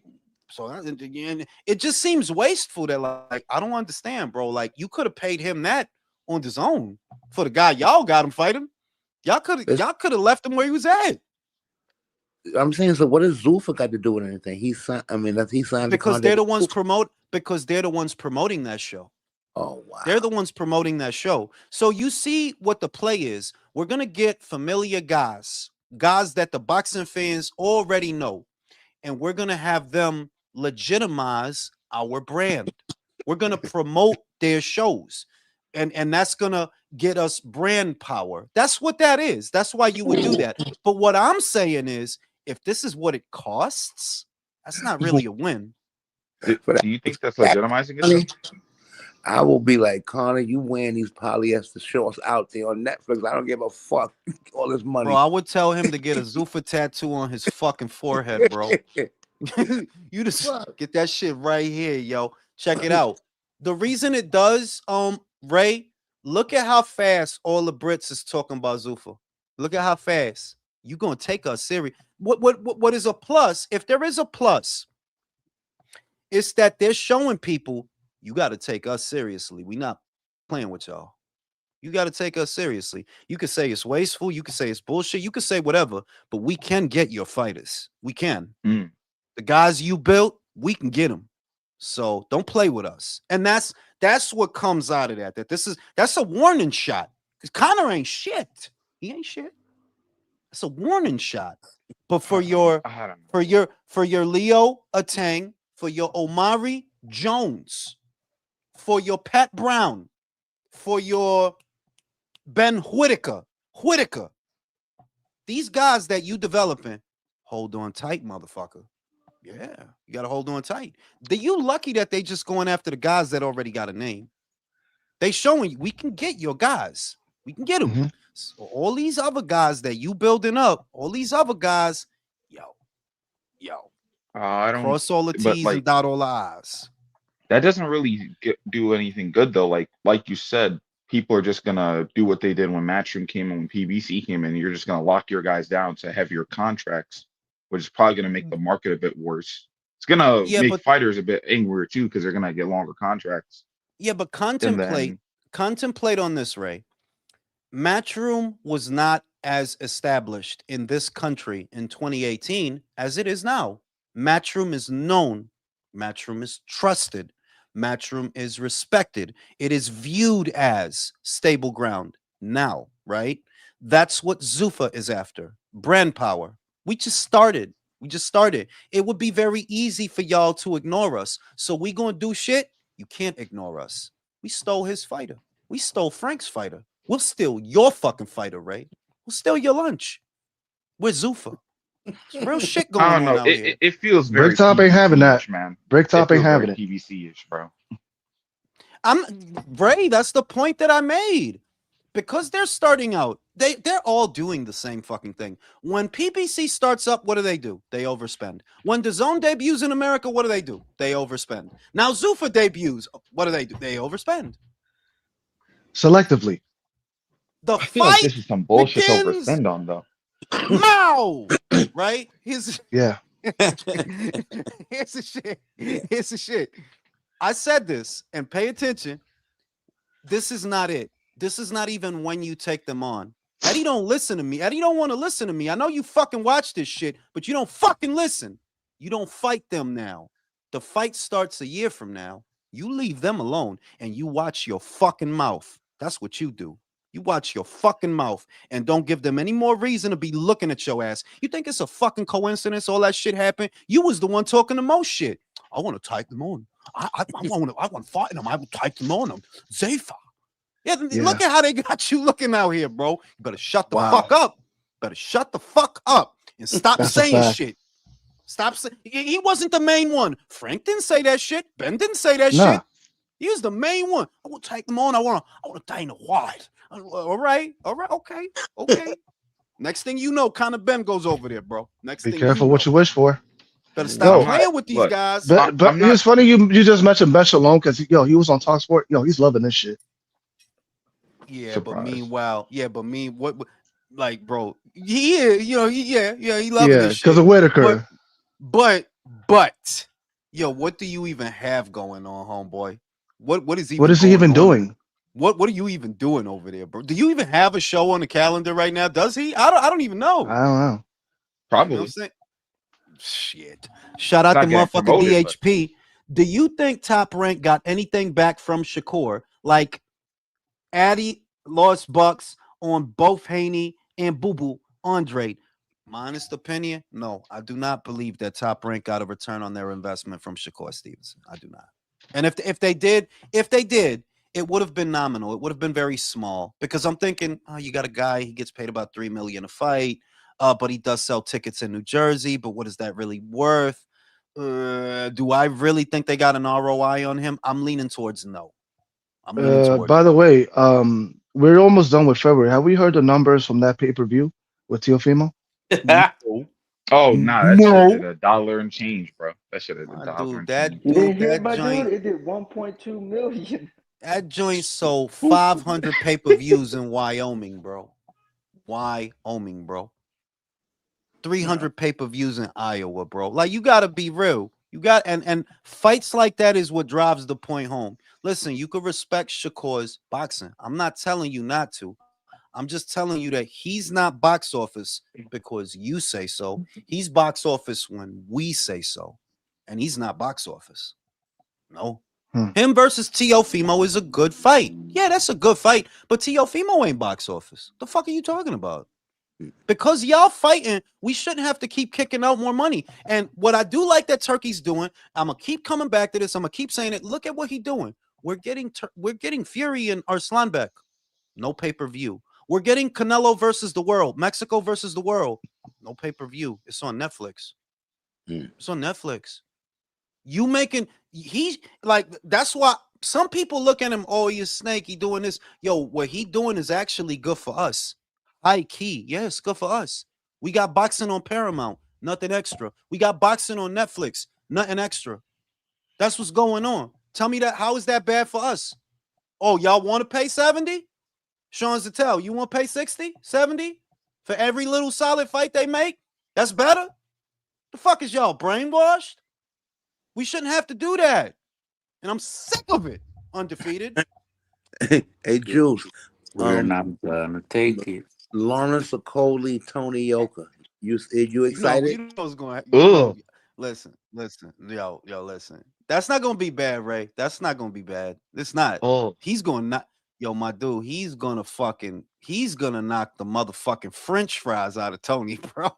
So and it just seems wasteful that like I don't understand, bro. Like you could have paid him that on his own for the guy y'all got him fighting. Y'all could have left him where he was at. I'm saying, so what does Zulfa got to do with anything? He signed. I mean, he signed the Because they're contract. the ones promoting that show. Oh wow. They're the ones promoting that show. So you see what the play is. We're gonna get familiar guys that the boxing fans already know, and we're gonna have them legitimize our brand. We're gonna promote their shows, and that's gonna get us brand power. That's what that is. That's why you would do that. But what I'm saying is, if this is what it costs, that's not really a win. Do For you think that's that legitimizing it? money, I will be like, Connor, you wearing these polyester shorts out there on Netflix. I don't give a fuck. All this money. Bro, I would tell him to get a Zuffa tattoo on his fucking forehead, bro. You just Fuck. get that shit right here, yo. Check it out. The reason it does, Ray, look at how fast all the Brits is talking about Zuffa. Look at how fast you gonna take us serious. What is a plus? If there is a plus, it's that they're showing people you got to take us seriously. We not playing with y'all. You got to take us seriously. You could say it's wasteful. You could say it's bullshit. You could say whatever, but we can get your fighters. We can. Mm. The guys you built, we can get them. So don't play with us. And that's what comes out of that. That's a warning shot. Because Connor ain't shit. He ain't shit. It's a warning shot. But for your I don't know. for your Leo Atang, for your Omari Jones, for your Pat Brown, for your Ben Whitaker. These guys that you developing, hold on tight, motherfucker. Yeah, you gotta hold on tight. You lucky that they just going after the guys that already got a name. They showing you we can get your guys. We can get them. Mhm. So all these other guys that you building up, all these other guys, yo, I don't, cross all the but T's like and dot all the I's. that doesn't really do anything good though. Like you said, people are just gonna do what they did when Matchroom came in, when PBC came in. You're just gonna lock your guys down to heavier contracts, which is probably gonna make the market a bit worse. It's gonna Yeah, make but fighters a bit angrier too because they're gonna get longer contracts. And then contemplate on this, Ray. Matchroom was not as established in this country in 2018 as it is now. Matchroom is known. Matchroom is trusted. Matchroom is respected. It is viewed as stable ground now, right? That's what Zuffa is after. Brand power. We just started. It would be very easy for y'all to ignore us. So we gonna do shit. You can't ignore us. We stole his fighter. We stole Frank's fighter. We'll steal your fucking fighter, Ray. We'll steal your lunch. We're Zuffa. It's real shit I going don't on know. out here. It feels very Bricktop ain't having that. PVC-ish, man. It Bricktop ain't feels very having it. PVC-ish, bro. I'm Ray, that's the point that I made. Because they're starting out, they're all doing the same fucking thing. When PPC starts up, what do? They overspend. When DAZN debuts in America, what do? They overspend. Now Zuffa debuts, what do? They overspend. Selectively. The I feel like fight this is some bullshit to begins overspend on though. now, right? Yeah. Here's the shit. I said this, and pay attention. This is not it. This is not even when you take them on. Eddie don't listen to me. Eddie don't want to listen to me. I know you fucking watch this shit, but you don't fucking listen. You don't fight them now. The fight starts a year from now. You leave them alone and you watch your fucking mouth. That's what you do. You watch your fucking mouth and don't give them any more reason to be looking at your ass. You think it's a fucking coincidence all that shit happened? You was the one talking the most shit. I want to type them on. I want to fight them. I will type them on them. Zayfa. Yeah, look at how they got you looking out here, bro. You better shut the fuck up. Better shut the fuck up and stop saying shit. Stop saying he wasn't the main one. Frank didn't say that shit. Ben didn't say that shit. He was the main one. I will take them on. I want to Dana White. All right, okay. Next thing you know, Conor Ben goes over there, bro. Next Be thing careful you what know. you wish for. Better stop playing Look, with these guys. But it's funny you just mentioned Ben Shalom because he was on Talk Sport. He's loving this shit. Yeah, surprised. but meanwhile, what like, bro, he is, he loving this shit. Because of Whitaker. But, yo, what do you even have going on, homeboy? What is he? What is he even doing? What are you even doing over there, bro? Do you even have a show on the calendar right now? Does he? I don't even know. I don't know. Probably. You know what I'm saying? Shit. Shout out to Not getting motherfucking promoted, DHP. Do you think Top Rank got anything back from Shakur? Like Addy lost bucks on both Haney and Boo Boo Andre. My honest opinion, no, I do not believe that Top Rank got a return on their investment from Shakur Stevenson. I do not. And if they did, it would have been nominal. It would have been very small because I'm thinking, oh, you got a guy, he gets paid about $3 million a fight, but he does sell tickets in New Jersey. But what is that really worth? Do I really think they got an ROI on him? I'm leaning towards no. By the way, we're almost done with February. Have we heard the numbers from that pay-per-view with Teofimo? Oh, nah, that No. shit did $1 and change, bro. That shit did $1 and change. You didn't hear my dude? It did 1.2 million. That joint sold 500 pay-per-views in Wyoming, bro. 300 pay-per-views in Iowa, bro. Like, you gotta be real. You got and fights like that is what drives the point home. Listen, you could respect Shakur's boxing. I'm not telling you not to. I'm just telling you that he's not box office because you say so. He's box office when we say so. And he's not box office. No. Him versus Teofimo is a good fight. Yeah, that's a good fight. But Teofimo ain't box office. The fuck are you talking about? Because y'all fighting, we shouldn't have to keep kicking out more money. And what I do like that Turkey's doing, I'm going to keep coming back to this. I'm going to keep saying it. Look at what he's doing. We're getting Fury and Arslanbek. No pay-per-view. We're getting Canelo versus the world, Mexico versus the world. No pay-per-view. It's on Netflix. It's on Netflix. You making he's like that's why some people look at him, oh, he's snake, he doing this. Yo, what he doing is actually good for us. High key. Yes, good for us. We got boxing on Paramount, nothing extra. We got boxing on Netflix, nothing extra. That's what's going on. Tell me that how is that bad for us? Oh, y'all want to pay 70? Sean Zattel, you want to pay 60, 70 for every little solid fight they make? That's better? The fuck is y'all brainwashed? We shouldn't have to do that. And I'm sick of it. Undefeated. Hey, Juice. We're not gonna take it. Lawrence Okoli, Tony Yoka. You excited? You know what's going to Ugh. listen. Yo, listen. That's not going to be bad, Ray. That's not going to be bad. It's not. Oh, He's going to not. Yo, my dude, he's going to knock the motherfucking French fries out of Tony, bro.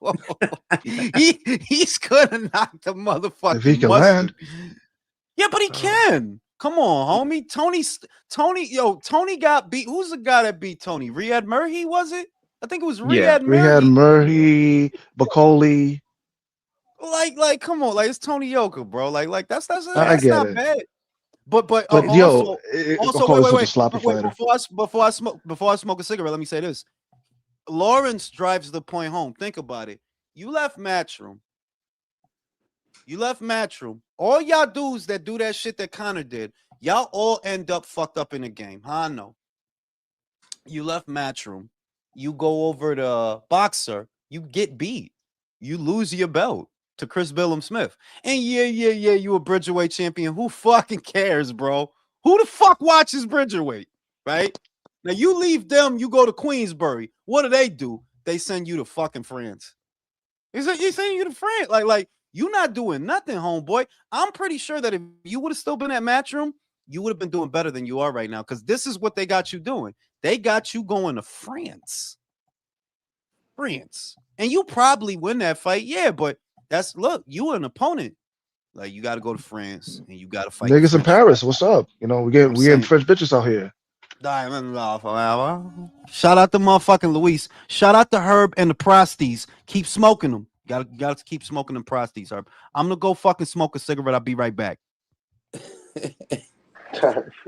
He's going to knock the motherfucking if he can mustard. land. Yeah, but he can. Come on, homie. Tony got beat. Who's the guy that beat Tony? Riyad Murray, was it? I think it was Riyad We had Murray. Murray, Bacoli. Like, come on, like it's Tony Yoka, bro. Like that's I get not it. bad. But But yo, also, Bacoli's such a sloppy wait, fighter. before I smoke a cigarette, let me say this. Lawrence drives the point home. Think about it. You left Matchroom. All y'all dudes that do that shit that Connor did, y'all all end up fucked up in the game. I know. You left Matchroom. You go over to Boxer. You get beat. You lose your belt to Chris Billum Smith. And yeah, you a Bridgerweight champion. Who fucking cares, bro? Who the fuck watches Bridgerweight? Right? Now you leave them, you go to Queensbury. What do? They send you to fucking France. You send you to France. Like you not doing nothing, homeboy. I'm pretty sure that if you would have still been at Matchroom, you would have been doing better than you are right now. Because this is what they got you doing. They got you going to France. And you probably win that fight. Yeah, but look, you an opponent. Like you got to go to France and you got to fight. Niggas in Paris, what's up? You know, we getting French bitches out here. Shout out to motherfucking Luis. Shout out to Herb and the Prosties. Keep smoking them. You gotta keep smoking them Prosties, Herb. I'm gonna go fucking smoke a cigarette. I'll be right back.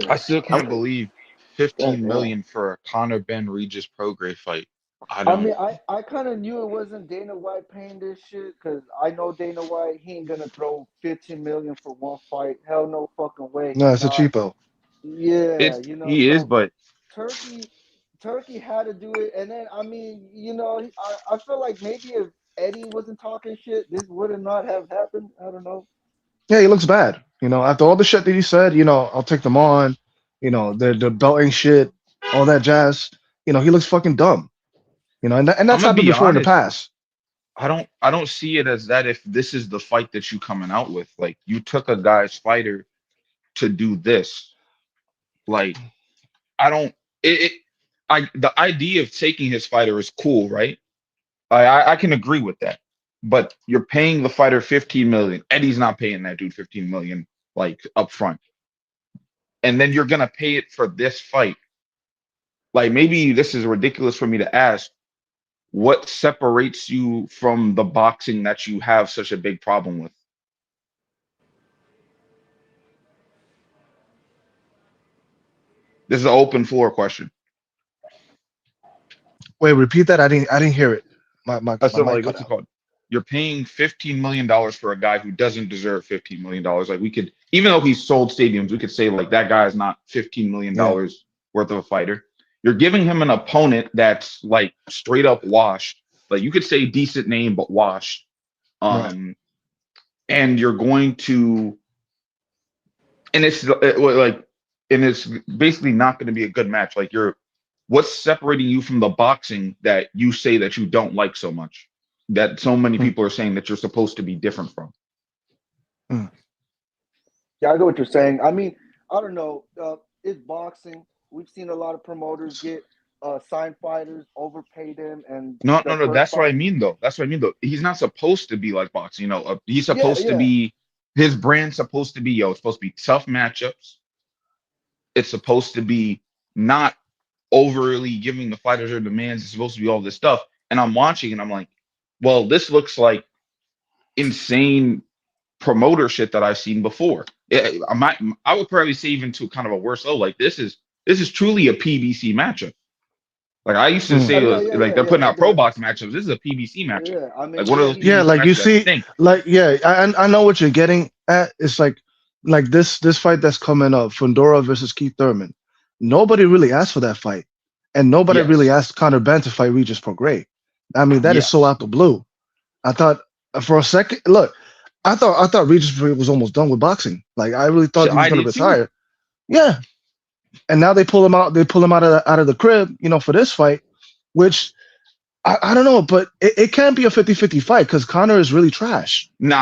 I still can't believe 15 million for a Conor Ben Regis Prograis fight. I mean, I kind of knew it wasn't Dana White paying this shit because I know Dana White. He ain't gonna throw 15 million for one fight. Hell no fucking way. No, it's a cheapo. Yeah, he is, but Turkey had to do it, and then I mean, I feel like maybe if Eddie wasn't talking shit, this would not have happened. I don't know. Yeah, he looks bad. You know, after all the shit that he said, I'll take them on. The belt ain't shit, all that jazz. He looks fucking dumb. And that's happened before in the past. I don't see it as that if this is the fight that you coming out with. Like you took a guy's fighter to do this. Like the idea of taking his fighter is cool, right? I can agree with that. But you're paying the fighter 15 million. Eddie's not paying that dude 15 million like up front. And then you're gonna pay it for this fight. Like maybe this is ridiculous for me to ask. What separates you from the boxing that you have such a big problem with? This is an open floor question. Wait, repeat that. I didn't hear it. My So mic like, cut what's it out. called? You're paying $15 million for a guy who doesn't deserve $15 million. Like we could, even though he's sold stadiums, we could say like that guy is not $15 million worth of a fighter. You're giving him an opponent that's like straight up washed. Like you could say decent name, but washed. Right. And you're going to, and it's basically not going to be a good match. Like what's separating you from the boxing that you say that you don't like so much, that so many people are saying that you're supposed to be different from? Yeah, I get what you're saying. I mean, I don't know. It's boxing. We've seen a lot of promoters get signed fighters, overpay them, and No. That's what I mean, though. He's not supposed to be like boxing. He's supposed to be. His brand's supposed to be it's supposed to be tough matchups. it's supposed to be not overly giving the fighters their demands. It's supposed to be all this stuff. And I'm watching and I'm like, well, this looks like insane promoter shit that I've seen before. I would probably say even to kind of a worse level. Like this is truly a PBC matchup. Like I used to Mm. say, Oh, yeah, like they're yeah, putting yeah. out pro box matchups. This is a PBC matchup. Yeah, I mean, Like what are those yeah, Yeah, PBC like you matchups that see, stink? like yeah, I know what you're getting at. It's like this fight that's coming up, Fundora versus Keith Thurman. Nobody really asked for that fight, and nobody really Yes. asked Conor Benn to fight Regis Prograis. I mean, that is so Yes. out the blue. I thought for a second, look, I thought Regis Prograis was almost done with boxing. Like I really thought Shit, he was I gonna did too. retire. Yeah, and now they pull him out. They pull him out of the crib, for this fight, which I don't know, but it can't be a 50-50 fight because Conor is really trash. No.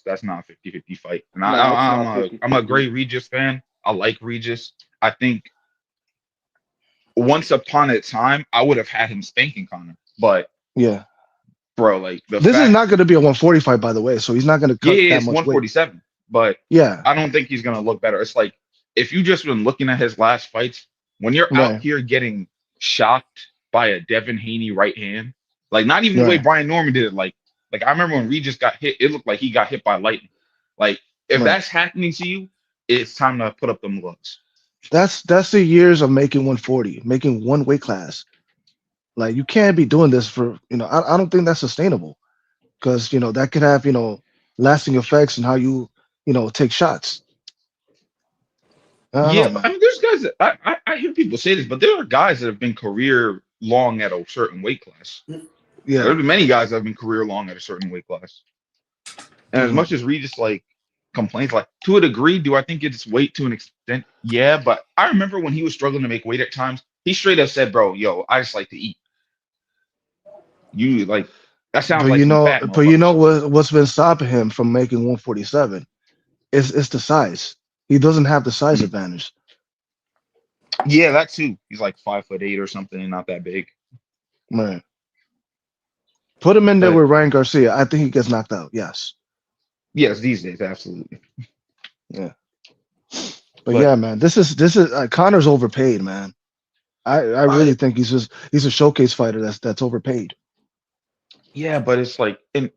That's not a 50-50 fight. And nah, it's not 50-50. I'm a great Regis fan. I like Regis. I think once upon a time I would have had him spanking Conor, but Yeah. bro, like This is not going to be a 140 fight, by the way, so he's not going to cut that it's much weight. 147, but Yeah, I don't think he's gonna look better. It's like if you just been looking at his last fights, when you're out right, here getting shocked by a Devin Haney right hand, like not even the way right, Brian Norman did it. Like I remember when Regis got hit, it looked like he got hit by lightning. Like if right. that's happening to you, it's time to put up them gloves. That's the years of making 140, making one weight class. Like you can't be doing this for, I don't think that's sustainable because, that could have, lasting effects in how you, take shots. I don't Yeah, know, but I man. mean, there's guys that I hear people say this, but there are guys that have been career long at a certain weight class. Yeah. There's been many guys that have been career long at a certain weight class. And as Mhm. much as Regis like complains, like to a degree, do I think it's weight to an extent? Yeah, but I remember when he was struggling to make weight at times, he straight up said, "Bro, yo, I just like to eat." You like that sounds But like some fat motherfucker shit. what's been stopping him from making 147? It's the size. He doesn't have the size Mm. advantage. Yeah, that too. He's like 5'8" or something, and not that big. Right. Put him in there But with Ryan Garcia. I think he gets knocked out. Yes. yes, these days, absolutely. Yeah. But But yeah, man, this is Connor's overpaid, man. I really think he's a showcase fighter that's overpaid. yeah, but it's like, and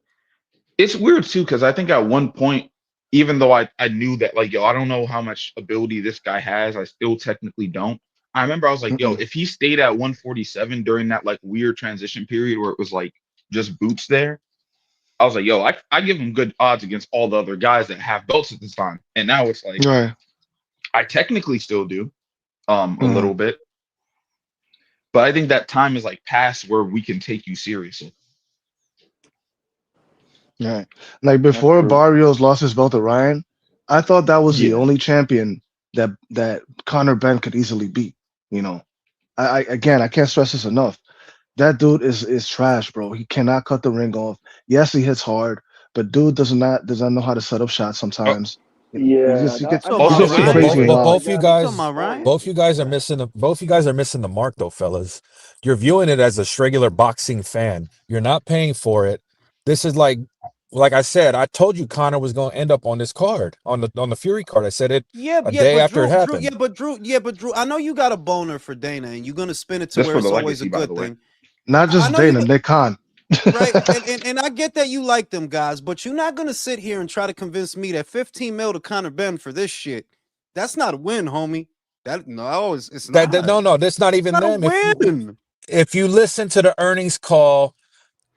it's weird too, because I think at one point, even though I knew that, like, yo, I don't know how much ability this guy has, I still technically don't. I remember I was like, yo, Mm-mm. if he stayed at 147 during that like weird transition period where it was like just boots there, I was like, yo, I give him good odds against all the other guys that have belts at this time. And now it's like, Right. I technically still do, a Mhm. little bit, but I think that time is like past where we can take you seriously. Right. Like That's before true. Barrios lost his belt to Ryan, I thought that was the Yeah. only champion that Conor Benn could easily beat. I again, I can't stress this enough. That dude is trash, bro. He cannot cut the ring off. Yes, he hits hard, but dude does not know how to set up shots Oh, sometimes. Yeah, He gets I talking mean, also about too too, Ryan? crazy and overpaid But wild. like both you that is You talking guys, about Ryan? insane. both you guys are missing the mark though, fellas. You're viewing it as a regular boxing fan. You're not paying for it. This is like I said, I told you Connor was going to end up on this card, on the Fury card. I said it Yeah, a yeah, day but after it Drew, happened. Drew. I know you got a boner for Dana, and you're gonna spin it to just where for the it's always a legacy, by the good way. thing. Not I just know you Dana, got Nick Khan. right, and I get that you like them guys, but you're not gonna sit here and try to convince me that 15 mil to Conor Benn for this shit. That's not a win, homie. It's not. No, that's not It's even not a them. win. If you listen to the earnings call,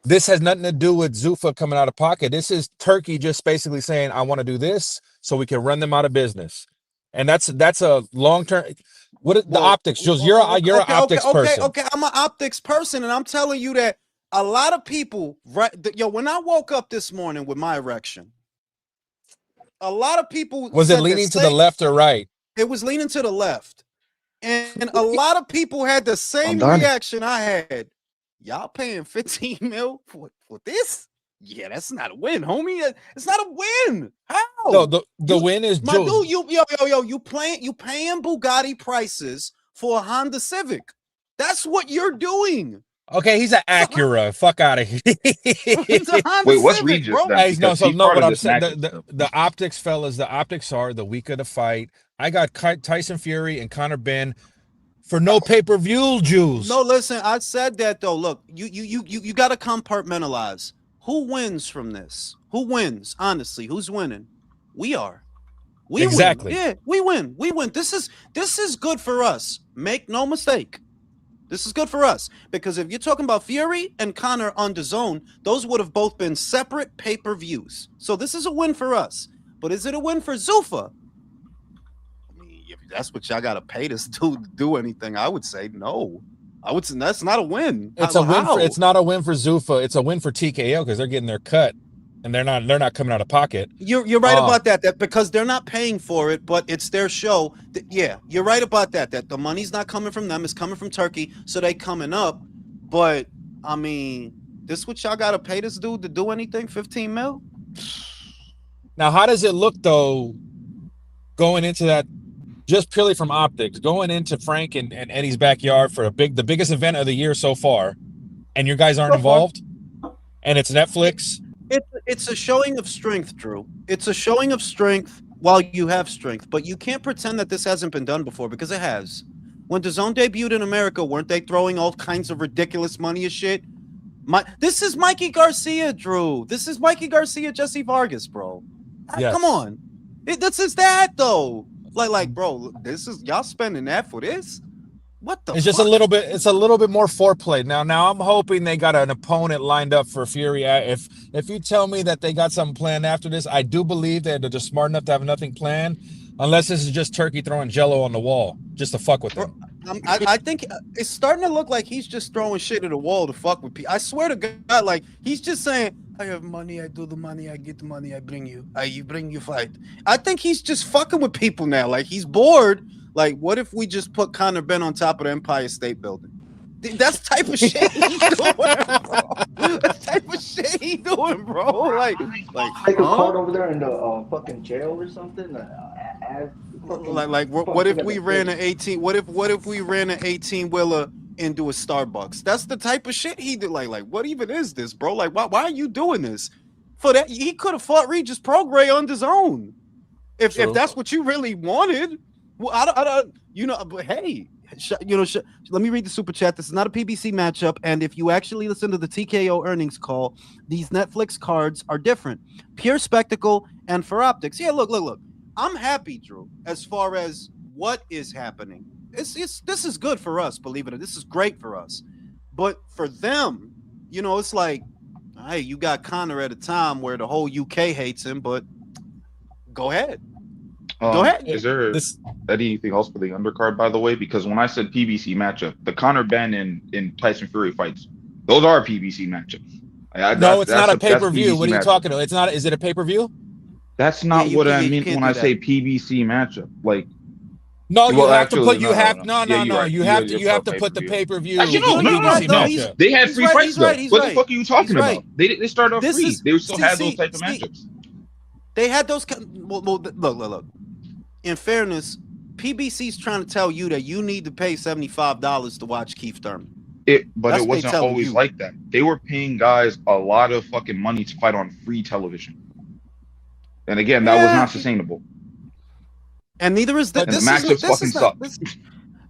this has nothing to do with Zuffa coming out of pocket. This is Turkey just basically saying, I want to do this so we can run them out of business. And that's a long term. The Well, optics, Jules? You're an optics person. okay. I'm an optics person, and I'm telling you that a lot of people, right? Yo, when I woke up this morning with my erection, a lot of people Was it said leaning to the left or right? it was leaning to the left, and a lot of people had the I'm same done. reaction I had. Y'all paying 15 mil for this? Yeah, that's not a win, homie. It's not a win. How? No, the win is My Jules. dude, you paying Bugatti prices for a Honda Civic. That's what you're doing. Okay, he's an Acura. Fuck out of here. It's a Honda Wait, what's Civic, Regis bro. then? Hey, no, Because so he's no. part What of I'm this saying, matchup stuff. the optics, fellas. The optics are the week of the fight. I got Tyson Fury and Conor Ben for no pay-per-view, Jews. No, listen, I said that though. Look, you got to compartmentalize. Who wins from this? Who wins? Honestly, who's winning? We are. We Exactly. win. Yeah, we win. We win. This is good for us. Make no mistake. This is good for us because if you're talking about Fury and Conor on DAZN, those would have both been separate pay-per-views. So this is a win for us. But is it a win for Zuffa? I mean, if that's what y'all got to pay this dude to do anything, I would say no. I would say that's not a win. It's a win for. It's not a win for Zuffa. It's a win for TKO because they're getting their cut, and they're not coming out of pocket. You're right about that. That because they're not paying for it, but it's their show. Yeah, you're right about that. That the money's not coming from them; it's coming from Turkey, so they coming up. But I mean, this what y'all got to pay this dude to do anything? 15 mil. Now, how does it look though, going into that? Just purely from optics, going into Frank and Eddie's backyard for the biggest event of the year so far, and your guys aren't involved, and it's Netflix. It's a showing of strength, Drew. It's a showing of strength while you have strength, but you can't pretend that this hasn't been done before because it has. When DAZN debuted in America, weren't they throwing all kinds of ridiculous money and shit? This is Mikey Garcia, Drew. This is Mikey Garcia, Jesse Vargas, bro. Yes. Come on. This is that though. Like, bro, this is y'all spending that for this? What the It's just a little bit. It's a little bit more foreplay. Now I'm hoping they got an opponent lined up for Fury. If you tell me that they got something planned after this, I do believe that they're just smart enough to have nothing planned, unless this is just Turkey throwing Jello on the wall just to fuck with them. I think it's starting to look like he's just throwing shit at the wall to fuck with people. I swear to God, like he's just saying, I have money, I do the money, I get the money, I bring you, you fight. I think he's just fucking with people now. Like he's bored. Like, what if we just put Conor Ben on top of the Empire State Building? That's the type of shit he's doing, bro. That's the type of shit he's doing, bro. Like a card over there in the fucking jail or something. What if we ran an 18? What if we ran an 18-wheeler into a Starbucks? That's the type of shit he did. Like what even is this, bro? Like why are you doing this? For that he could have fought Regis Prograis on his own. If that's what you really wanted. Well, I don't, but hey, let me read the super chat. This is not a PBC matchup, and if you actually listen to the TKO earnings call, these Netflix cards are different, pure spectacle and for optics. Yeah, look. I'm happy, Drew, as far as what is happening. This is good for us, believe it or not. This is great for us, but for them, it's like, hey, you got Conor at a time where the whole UK hates him, but go ahead. Go ahead. Is there anything else for the undercard, by the way? Because when I said PBC matchup, the Conor Ben and Tyson Fury fights, those are PBC matchups. No, it's not a pay-per-view. What are you talking about? It's not. Is it a pay-per-view? That's not what I mean when I say PBC matchup. Like, no, you have to put. You have You have to put the pay-per-view. No. They had free fights though. What the fuck are you talking about? They started off free. They still had those type of matchups. They had those. Look. In fairness, PBC's trying to tell you that you need to pay $75 to watch Keith Thurman. But it wasn't always like that. They were paying guys a lot of fucking money to fight on free television. And again, that was not sustainable. And neither is that. The matchups fucking suck.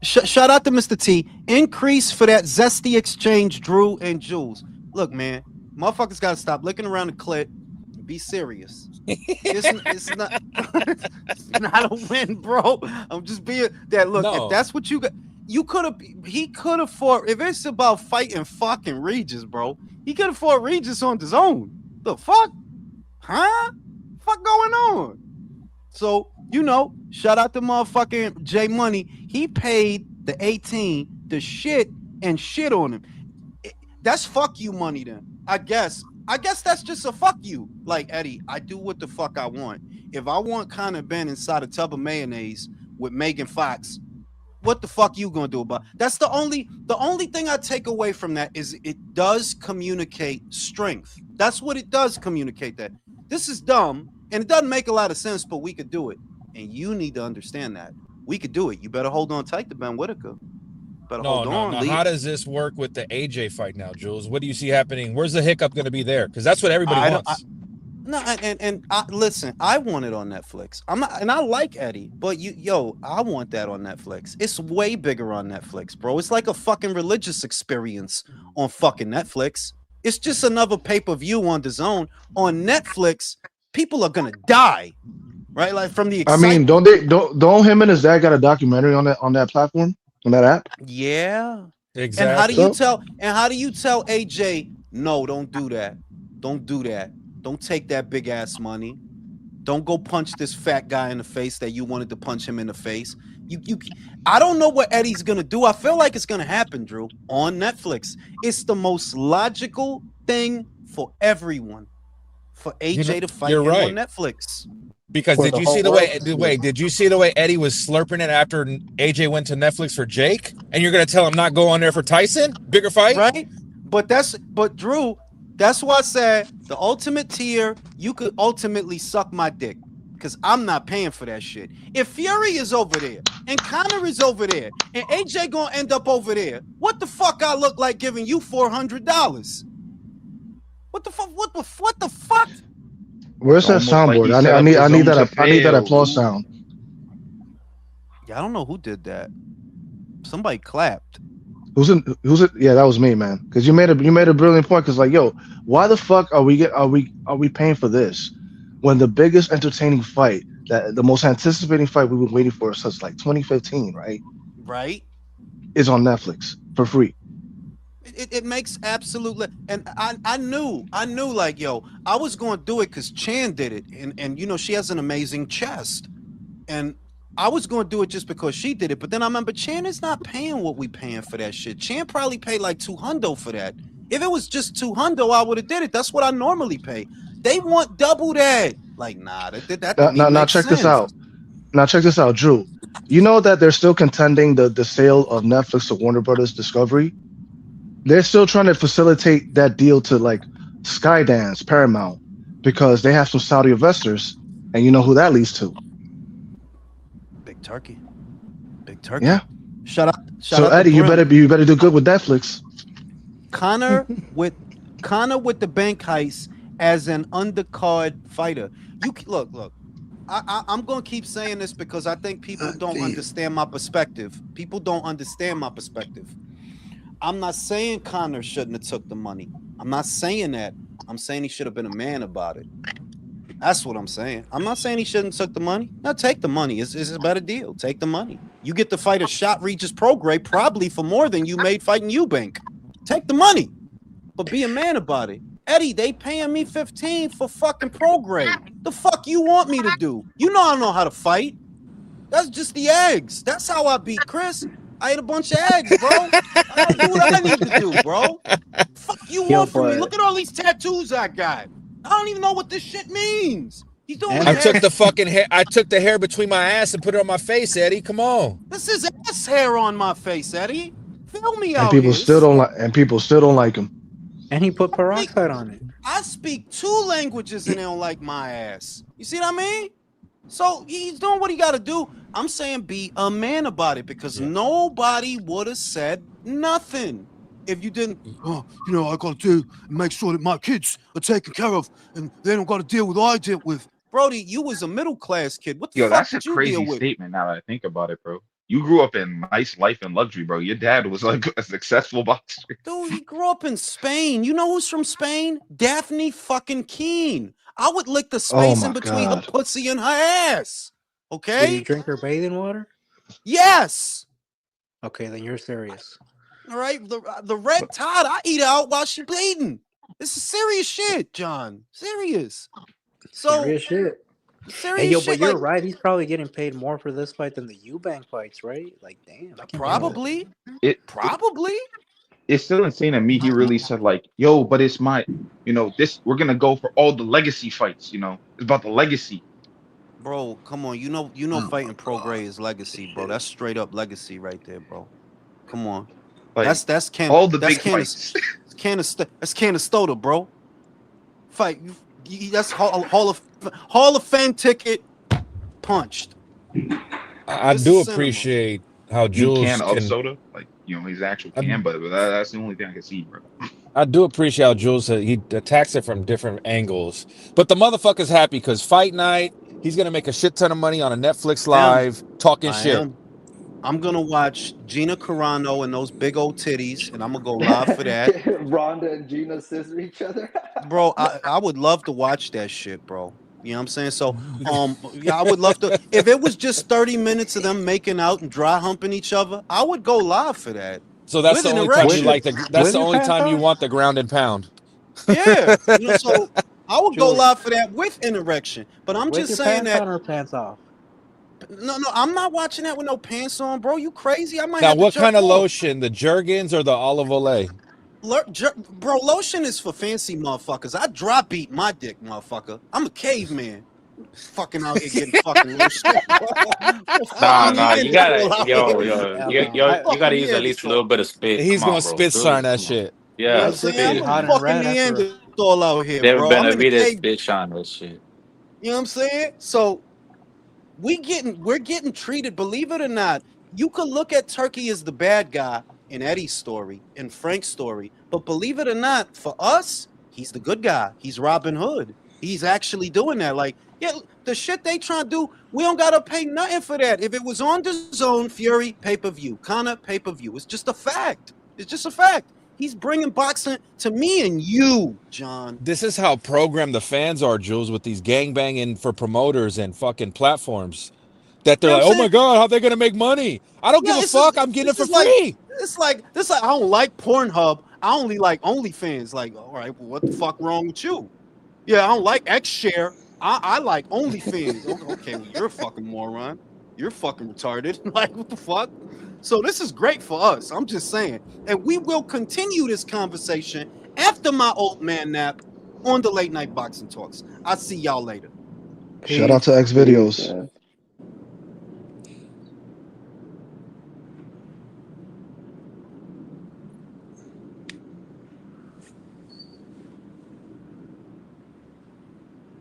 Shout out to Mr. T. Increase for that zesty exchange, Drew and Jules. Look, man, motherfuckers got to stop looking around the clit. Be serious. It's not a win, bro. I'm just being that. Look, if that's what you got, he could have fought. If it's about fighting fucking Regis, bro, he could have fought Regis on his own. The fuck, huh? Fuck going on? So shout out to motherfucking J Money. He paid the 18 to shit on him. That's fuck you money then. I guess that's just a fuck you. Like, Eddie, I do what the fuck I want. If I want Conor Ben inside a tub of mayonnaise with Megan Fox, what the fuck you gonna do about it? That's the only thing I take away from that is it does communicate strength. That's what it does communicate. That this is dumb and it doesn't make a lot of sense, but we could do it. And you need to understand that. We could do it. You better hold on tight to Ben Whitaker. Better No, hold no, on. no. Lee. How does this work with the AJ fight now, Jules? What do you see happening? Where's the hiccup going to be there? Because that's what everybody I don't- wants. No, listen, I want it on Netflix. I'm not, and I like Eddie, but I want that on Netflix. It's way bigger on Netflix, bro. It's like a fucking religious experience on fucking Netflix. It's just another pay-per-view on DAZN. On Netflix, people are gonna die, right? Like from the I mean, excitement. don't him and his dad got a documentary on that platform, on that app? Yeah. Exactly. And how do you So- tell AJ, no, don't do that. Don't do that. Don't take that big ass money. Don't go punch this fat guy in the face that you wanted to punch him in the face. I don't know what Eddie's gonna do. I feel like it's gonna happen, Drew, on Netflix. It's the most logical thing for everyone, for AJ to fight you're him right. on Netflix. Because For did the you whole see the world way? to see. Wait, did you see the way Eddie was slurping it after AJ went to Netflix for Jake? And you're gonna tell him not go on there for Tyson? Bigger fight, Right? But Drew, that's why I said the ultimate tier, you could ultimately suck my dick. Because I'm not paying for that shit. If Fury is over there and Conor is over there and AJ gonna end up over there, what the fuck I look like giving you $400? What the fuck? What the fuck? Where's that Almost like soundboard? he set I up need his I need own that to I need that fail. applause sound. Yeah, I don't know who did that. Somebody clapped. Who's it? Yeah, that was me, man. Because you made a brilliant point. Because like, yo, why the fuck are we paying for this when the biggest entertaining fight, that the most anticipating fight we've been waiting for since like 2015, right, Right? is on Netflix for free. It makes absolutely, and I knew like, yo, I was going to do it because Chan did it, and she has an amazing chest, and I was going to do it just because she did it, but then I remember Chan is not paying what we paying for that shit. Chan probably paid like $200 for that. If it was just $200, I would have did it. That's what I normally pay. They want double that. Like, nah, that didn't even Now make check sense. this out. Now check this out, Drew. You know that they're still contending the sale of Netflix to Warner Brothers Discovery. They're still trying to facilitate that deal to like Skydance, Paramount, because they have some Saudi investors, and you know who that leads to. Big turkey. Yeah. Shout out So to Eddie, you Brim. better do good with Netflix. Conor with the bank heist as an undercard fighter. Look. I'm gonna keep saying this because I think people don't understand my perspective. People don't understand my perspective. I'm not saying Conor shouldn't have took the money. I'm not saying that. I'm saying he should have been a man about it. That's what I'm saying. I'm not saying he shouldn't have took the money. No, take the money. It's a better deal. Take the money. You get to fight a shot Regis Prograis probably for more than you made fighting Eubank. Take the money, but be a man about it. Eddie, they paying me 15 for fucking Prograis. The fuck you want me to do? You know I know how to fight. That's just the eggs. That's how I beat Chris. I ate a bunch of eggs, bro. I gotta do what I need to do, bro. Fuck you want from me? Look at all these tattoos I got. I don't even know what this shit means. He's doing I took the fucking hair. I took the hair between my ass and put it on my face, Eddie. Come on. This is ass hair on my face, Eddie. Feel me And out people here. still don't like. And people still don't like him. And he put peroxide on it. I speak 2 languages and they don't like my ass. You see what I mean? So he's doing what he got to do. I'm saying be a man about it because nobody would have said nothing if you didn't. Oh, I got to make sure that my kids are taken care of and they don't got to deal with what I deal with. Brody, you was a middle class kid. What the Yo, fuck that's a did you crazy deal with? statement now that I think about it, bro. You grew up in nice life and luxury, bro. Your dad was like a successful boxer. Dude, he grew up in Spain. You know who's from Spain? Daphne fucking Keene. I would lick the space in between her pussy and her ass. Okay? Did you drink her bathing water? Yes. Okay, then you're serious. All right. The red tide, I eat out while she bleeding. This is serious shit, John. Serious. So Serious shit. serious Hey, yo, shit. but you're Like, right. He's probably getting paid more for this fight than the Eubank fights, right? Like, damn. I can't probably. believe It's still insane to me. He really said like, "Yo, but it's my, this. We're gonna go for all the legacy fights. It's about the legacy." Bro, come on. You know fighting Prograis is legacy, bro. That's straight up legacy right there, bro. Come on. Like, That's all the big fights. That's Canastota, bro. Fight. That's Hall of Fame ticket punched. I This do is cinema. appreciate how You Jules can of can. soda, like you know, his actual Um, can, but that's the only thing I can see, bro. I do appreciate how Jules said he attacks it from different angles. But the motherfucker's happy because fight night, he's gonna make a shit ton of money on a Netflix live talking I shit. am. I'm gonna watch Gina Carano and those big old titties, and I'm gonna go live for that. Rhonda and Gina scissor each other. Bro, I would love to watch that shit, bro. You know what I'm saying? So, yeah, I would love to. If it was just 30 minutes of them making out and dry humping each other, I would go live for that. So that's With the an only time you erection. like that's With the your only pants time you off? want the ground and pound. Yeah, you know, so I would go Jules, live for that with an erection. But I'm with just your saying pants that on or pants off? no, I'm not watching that with no pants on, bro. You crazy? I might Now, have to what jerk kind of off. lotion? The Jergens or the olive oil? Bro, lotion is for fancy motherfuckers. I dry beat my dick, motherfucker. I'm a caveman. Fucking out here getting fucking lotion. Nah, Fucking you gotta, Neanderthal out yo, here. yo, Hell you, no. yo, you Fucking gotta use at least a little Neanderthal. bit of spit. He's Come gonna on, bro. spit Do sign it. that Come on. shit. You know what Yeah, I'm My dick saying? will be I'm spit. hot a and fucking red after. Neanderthal out here, Never bro. been I'm a in a Vitas cave. bitch on that shit. You know what I'm saying? So we're getting treated, believe it or not. You could look at Turkey as the bad guy in Eddie's story, in Frank's story, but believe it or not, for us, he's the good guy. He's Robin Hood. He's actually doing that. Like, yeah, the shit they trying to do, we don't gotta pay nothing for that. If it was on the zone, Fury pay-per-view, Connor pay-per-view. It's just a fact. It's just a fact. He's bringing boxing to me and you, John. This is how programmed the fans are, Jules, with these gangbanging for promoters and fucking platforms. That they're You know like, what I'm oh my saying? God, how they gonna make money? I don't give Yeah, a fuck. I'm getting it this for is like free. this like I don't like Pornhub. I only like OnlyFans. Like, all right, well, what the fuck wrong with you? Yeah, I don't like X Share. I like OnlyFans. Okay, well, you're a fucking moron. You're fucking retarded. Like, what the fuck? So this is great for us. I'm just saying, and we will continue this conversation after my old man nap on the late night boxing talks. I'll see y'all later. Shout out to Peace, X videos. man.